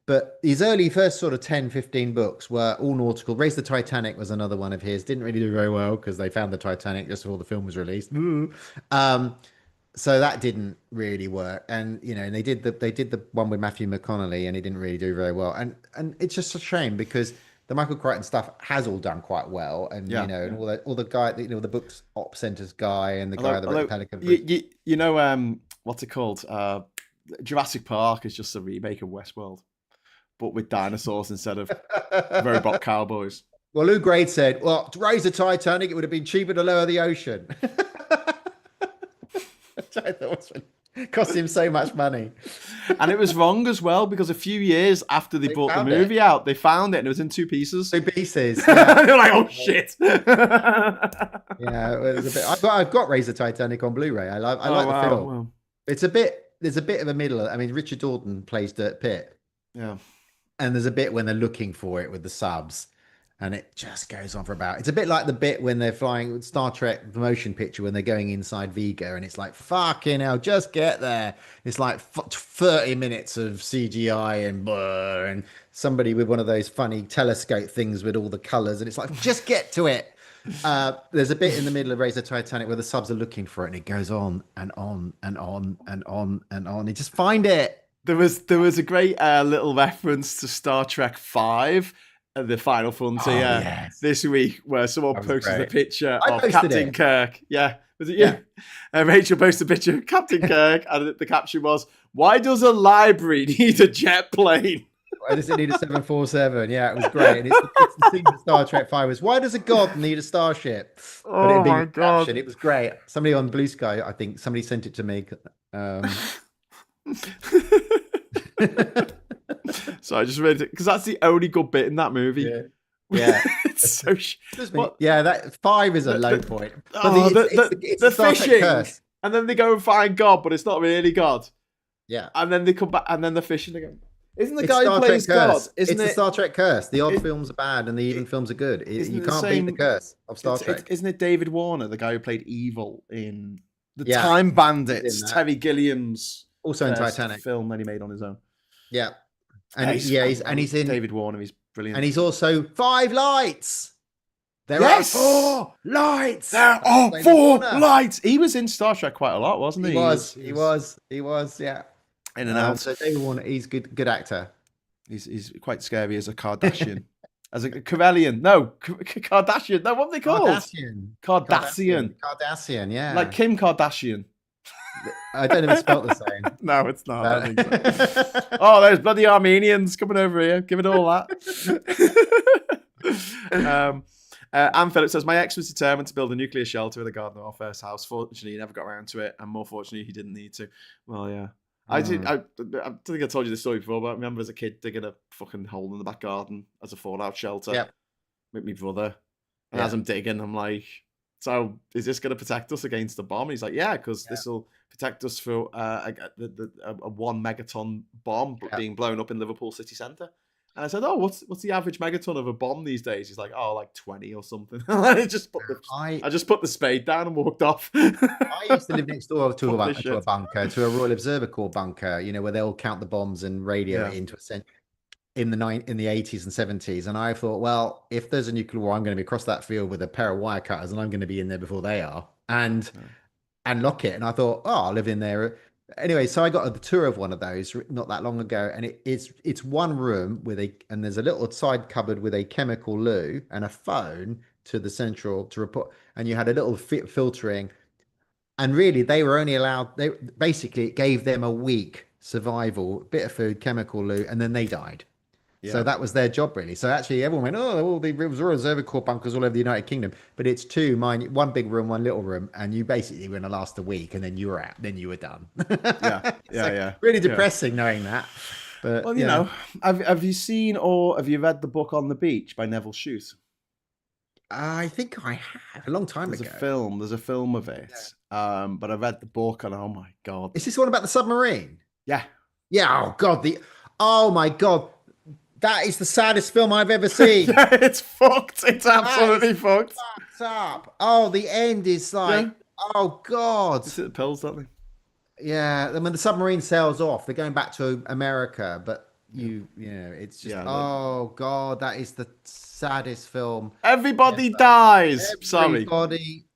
But his early first sort of 10, 15 books were all nautical. Raise the Titanic was another one of his. Didn't really do very well because they found the Titanic just before the film was released. So that didn't really work. And and they did the one with Matthew McConaughey and it didn't really do very well. And it's just a shame because the Michael Crichton stuff has all done quite well, and and all the guy, the books Op Centers guy and the guy that wrote Pelican. What's it called? Jurassic Park is just a remake of Westworld, but with dinosaurs instead of robot cowboys. Well, Lou Grade said, "Well, to raise the Titanic, it would have been cheaper to lower the ocean." Which I thought cost him so much money. And it was wrong as well because a few years after they brought the movie out, they found it and it was in two pieces. Two pieces. Yeah. They're like, oh shit. Yeah, it was a bit. I've got Raise the Titanic on Blu-ray. I like the film. Wow. It's a bit. There's a bit of a middle. I mean, Richard Dalton plays Dirt Pit. Yeah. And there's a bit when they're looking for it with the subs. And it just goes on for about. It's a bit like the bit when they're flying Star Trek the motion picture when they're going inside Vega, and it's like fucking hell, just get there. It's like 30 minutes of CGI and blur, and somebody with one of those funny telescope things with all the colors, and it's like just get to it. There's a bit in the middle of Raise the Titanic where the subs are looking for it, and it goes on and on and on and on and on. You just find it. There was a great little reference to Star Trek 5. The Final Frontier this week, where someone posted a picture of Captain Kirk. Yeah, was it you? Yeah. Rachel posted a picture of Captain Kirk, and the caption was, "Why does a library need a jet plane?" Why does it need a 747? Yeah, it was great. And it's the scene of Star Trek 5 was, why does a god need a starship? Oh my god! Caption. It was great. Somebody on Blue Sky, I think, somebody sent it to me. So I just read it because that's the only good bit in that movie. Yeah. It's so. Yeah, that 5 is a low point. But the fishing, and then they go and find God, but it's not really God. Yeah, and then they come back, and then they're fishing again. Isn't the guy who plays God? Isn't it? The Star Trek curse. The odd films are bad, and the even films are good. You can't beat the curse of Star Trek. Isn't it David Warner, the guy who played evil in the Time Bandits? Terry Gilliam's also in Titanic film that he made on his own. Yeah. And he's in David Warner. He's brilliant. And he's also 5 lights. There are 4 lights. There are 4 lights. He was in Star Trek quite a lot, wasn't he? He was. Yeah. In and out. So David Warner, he's good actor. He's quite scary as a Kardashian. As a Corellian. No, Kardashian. No, what are they called? Kardashian, yeah. Like Kim Kardashian. I don't know if it's spelled the same. No, it's not. I don't think so. Oh, there's bloody Armenians coming over here. Give it all that. Anne Phillips says, my ex was determined to build a nuclear shelter in the garden of our first house. Fortunately, he never got around to it. And more fortunately, he didn't need to. Well, yeah. I think I told you this story before, but I remember as a kid digging a fucking hole in the back garden as a fallout shelter with my brother. And as I'm digging, I'm like, so is this going to protect us against the bomb? And he's like, yeah, because this will protect us for a 1 megaton bomb being blown up in Liverpool city centre. And I said, oh, what's the average megaton of a bomb these days? He's like, oh, like 20 or something. I just put the spade down and walked off. I used to live next door to a bunker, to a Royal Observer Corps bunker, where they'll count the bombs and radio it into a sense. In the 80s and 70s, and I thought, well, if there's a nuclear war, I'm going to be across that field with a pair of wire cutters, and I'm going to be in there before they are, and lock it. And I thought, oh, I'll live in there anyway. So I got a tour of one of those not that long ago, and it's one room and there's a little side cupboard with a chemical loo and a phone to the central to report, and you had a little filtering, and really they were only allowed. Basically it gave them a week survival, bit of food, chemical loo, and then they died. Yeah. So that was their job, really. So actually, everyone went, oh, all the Royal Reserve Corps bunkers all over the United Kingdom. But it's 2, one big room, 1 little room, and you basically were going to last a week, and then you were out. Then you were done. Yeah. Really depressing knowing that. But well, you know, have you seen or have you read the book On the Beach by Neville Shute? I think I have a long time There's ago. a film of it. But I read the book and oh my God. Is this one about the submarine? Yeah. Yeah. Oh God. Oh my God. That is the saddest film I've ever seen. Yeah, it's fucked. It's That absolutely is fucked. fucked up. Oh, the end is like, Yeah. oh God. They take the pills, don't they? Yeah. I mean, the submarine sails off. They're going back to America, but Yeah. it's just, Yeah. oh God, that is the saddest film Everybody ever. dies. Sorry. Everybody.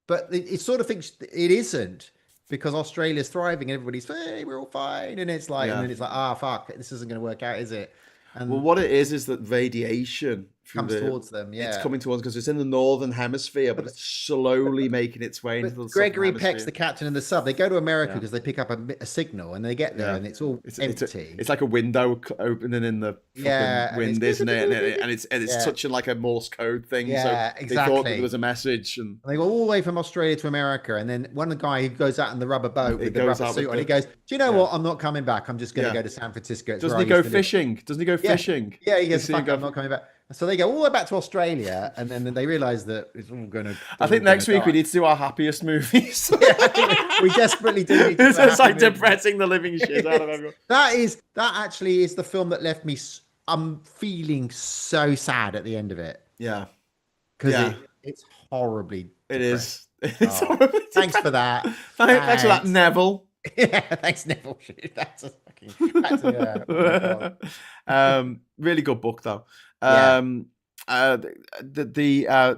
But it sort of thinks it isn't because Australia's thriving and everybody's, hey, we're all fine. And it's like, and Yeah. then it's like, ah, fuck, this isn't going to work out, is it? Well, And what it is that radiation through comes towards them. it's Yeah. coming towards because it's in the northern hemisphere, but it's slowly making its way into the But southern Gregory Peck's hemisphere. the captain of the sub. They go to America Yeah. because they pick up a signal and they get there Yeah. and it's all empty. It's like a window opening in the fucking Yeah, and wind, it's- isn't it? And it's Yeah. touching like a Morse code thing. Yeah, So they thought that exactly. there was a message, and They go all the way from Australia to America, and then one guy who goes out in the rubber boat It with the goes rubber out suit with on, the- he goes, "Do you know Yeah. what? I'm not coming back. I'm just going to Yeah. go to San Francisco." It's doesn't where he I go used to live." fishing? Doesn't he go Yeah. fishing? Yeah, he You goes, see him "Fuck, go- I'm not coming back." So they go all the way back to Australia, and then they realise that it's all going to. I think next week we need to do our happiest movies. We desperately do. Need to It's do a just like happy movie. depressing the living shit out of everyone. That actually is the film that left me. I'm feeling so sad at the end of it Yeah, because Yeah. it's horribly. it is. depressing. It's Thanks for that. Thanks for that, Neville. Yeah, thanks, Neville. That's a fucking. That's a, oh my God. Really good book though. Yeah.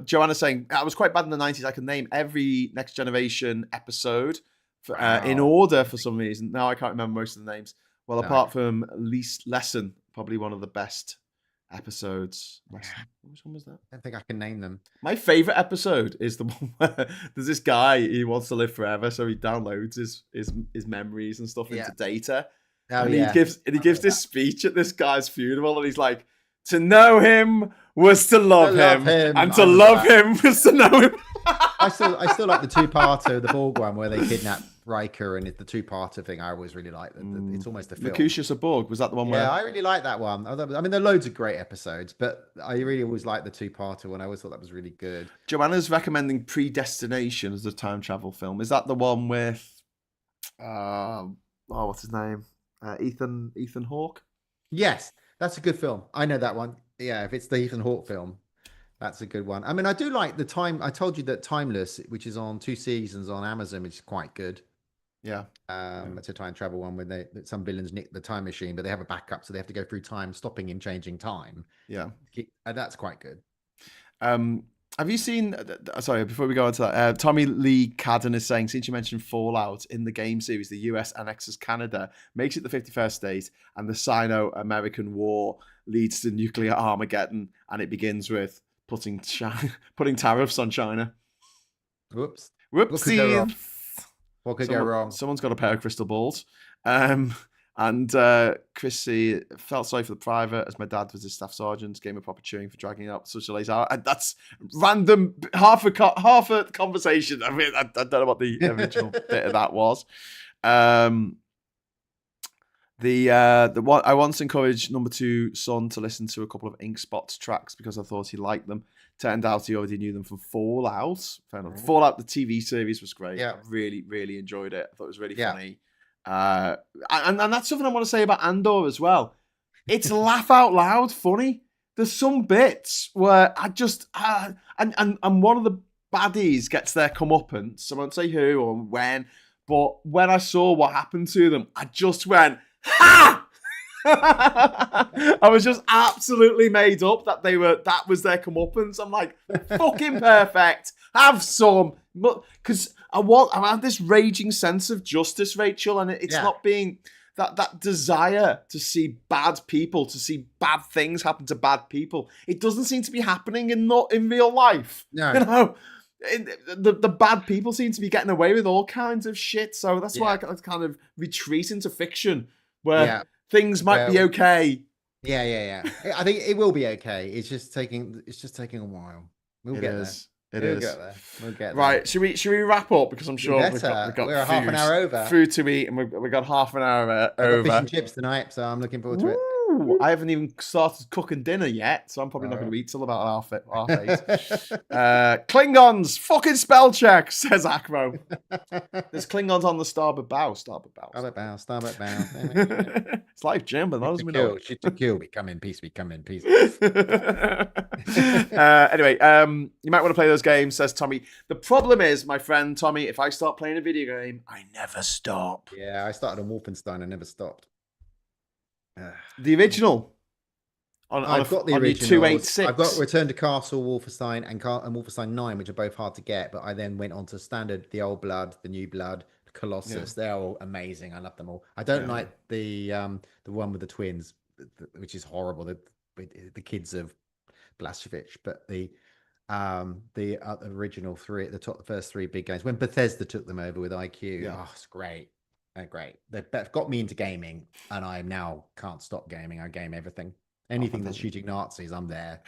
Joanna saying I was quite bad in the 90s. I can name every Next Generation episode in Wow. order for some reason. Now I can't remember most of the names. Well, No. apart from Least Lesson, probably one of the best episodes. Lesson. Which one was that? I don't think I can name them. My favorite episode is the one where there's this guy, he wants to live forever, so he downloads his memories and stuff Yeah. into data. Oh, And yeah. he gives this speech at this guy's funeral, and he's like, "To know him was to love him, and to I love remember him was to know him." I still like the two-parter, the Borg one, where they kidnap Riker, and it's the two-parter thing. I always really like that. It's almost a film. Mercutius Borg, was that the one Yeah, where? I really like that one. I mean, there are loads of great episodes, but I really always like the two-parter one. I always thought that was really good. Joanna's recommending Predestination as a time travel film. Is that the one with, what's his name? Ethan Hawke? Yes, that's a good film. I know that one. Yeah, if it's the Ethan Hawke film, that's a good one. I mean, I do like the time. I told you that Timeless, which is on 2 seasons on Amazon, which is quite good. Yeah. It's a time travel one where some villains nick the time machine, but they have a backup, so they have to go through time, stopping and changing time. Yeah. And that's quite good. Have you seen? Sorry, before we go on to that, Tommy Lee Cadden is saying, since you mentioned Fallout in the game series, the US annexes Canada, makes it the 51st state, and the Sino-American War leads to nuclear Armageddon, and it begins with putting tariffs on China. Whoops. Whoopsie. What could go wrong? Someone's got a pair of crystal balls. And Chrissy felt sorry for the private as my dad was his staff sergeant. Gave him a proper chewing for dragging it up such a late hour. And that's random, half a conversation. I mean, I don't know what the original bit of that was. The one I once encouraged number 2 son to listen to a couple of Ink Spots tracks because I thought he liked them. Turned out he already knew them from Fallout. Fair enough. Fallout, the TV series, was great. Yeah. I really, really enjoyed it. I thought it was really Yeah. funny. And that's something I want to say about Andor as well. It's laugh out loud funny. There's some bits where I just and one of the baddies gets their comeuppance. I won't say who or when, but when I saw what happened to them, I just went, ha! I was just absolutely made up that that was their comeuppance. I'm like, fucking perfect. Have some, because I have this raging sense of justice, Rachel, and it's not being that desire to see bad people, to see bad things happen to bad people. It doesn't seem to be happening in real life. No. You know, the bad people seem to be getting away with all kinds of shit. So that's why I kind of retreat into fiction where things might be okay. Yeah. I think it will be okay. It's just taking a while. We'll get there. We'll get there. Right, should we wrap up, because I'm sure we've got we're half an hour over. food to eat, and we've got half an hour over. I've got fish and chips tonight, so I'm looking forward to it. Ooh, I haven't even started cooking dinner yet, so I'm probably not going to eat till about half eight. Klingons, fucking spell check, says Akro. There's Klingons on the starboard bow. Starboard bow. Starboard bow. It's like Jim, but not as we know it. Shoot to kill. We come in peace. We come in peace. Anyway, you might want to play those games, says Tommy. The problem is, my friend Tommy, if I start playing a video game, I never stop. Yeah, I started on Wolfenstein. I never stopped. The original. I've got the original. 286. I've got Return to Castle, Wolfenstein, and Wolfenstein 9, which are both hard to get. But I then went on to Standard, the Old Blood, the New Blood, Colossus. Yeah. They're all amazing. I love them all. I don't like the one with the twins, which is horrible. The kids of Blaskovich, but the original three, the first three big games when Bethesda took them over with IQ. Yeah. Oh, it's great. They're great. They've got me into gaming, and I now can't stop gaming. I game everything. Anything that's shooting Nazis, I'm there.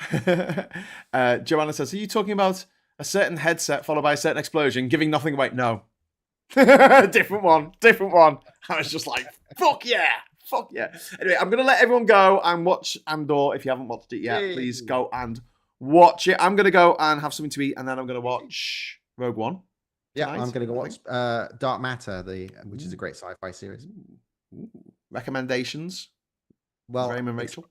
Joanna says, are you talking about a certain headset followed by a certain explosion, giving nothing away? No. Different one. I was just like, fuck yeah. Anyway, I'm going to let everyone go and watch Andor. If you haven't watched it yet, please go and watch it. I'm going to go and have something to eat, and then I'm going to watch Rogue One. Yeah, I'm going to go watch Dark Matter, which is a great sci-fi series. Ooh. Recommendations? Well, Graham and Rachel?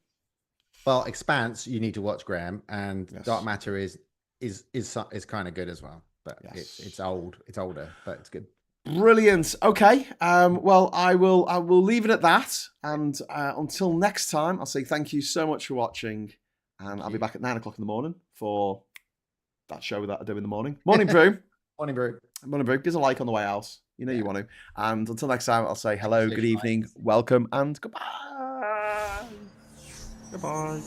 Well, Expanse, you need to watch, Graham, and Dark Matter is kind of good as well. But it's older, but it's good. Brilliant. Okay. Well, I will leave it at that. And until next time, I'll say thank you so much for watching. And I'll be back at 9 o'clock in the morning for that show that I do in the morning. Morning Brew. Morning Brew. Give us a like on the way out. You know you want to. And until next time, I'll say hello, good evening, welcome, and goodbye. Goodbye.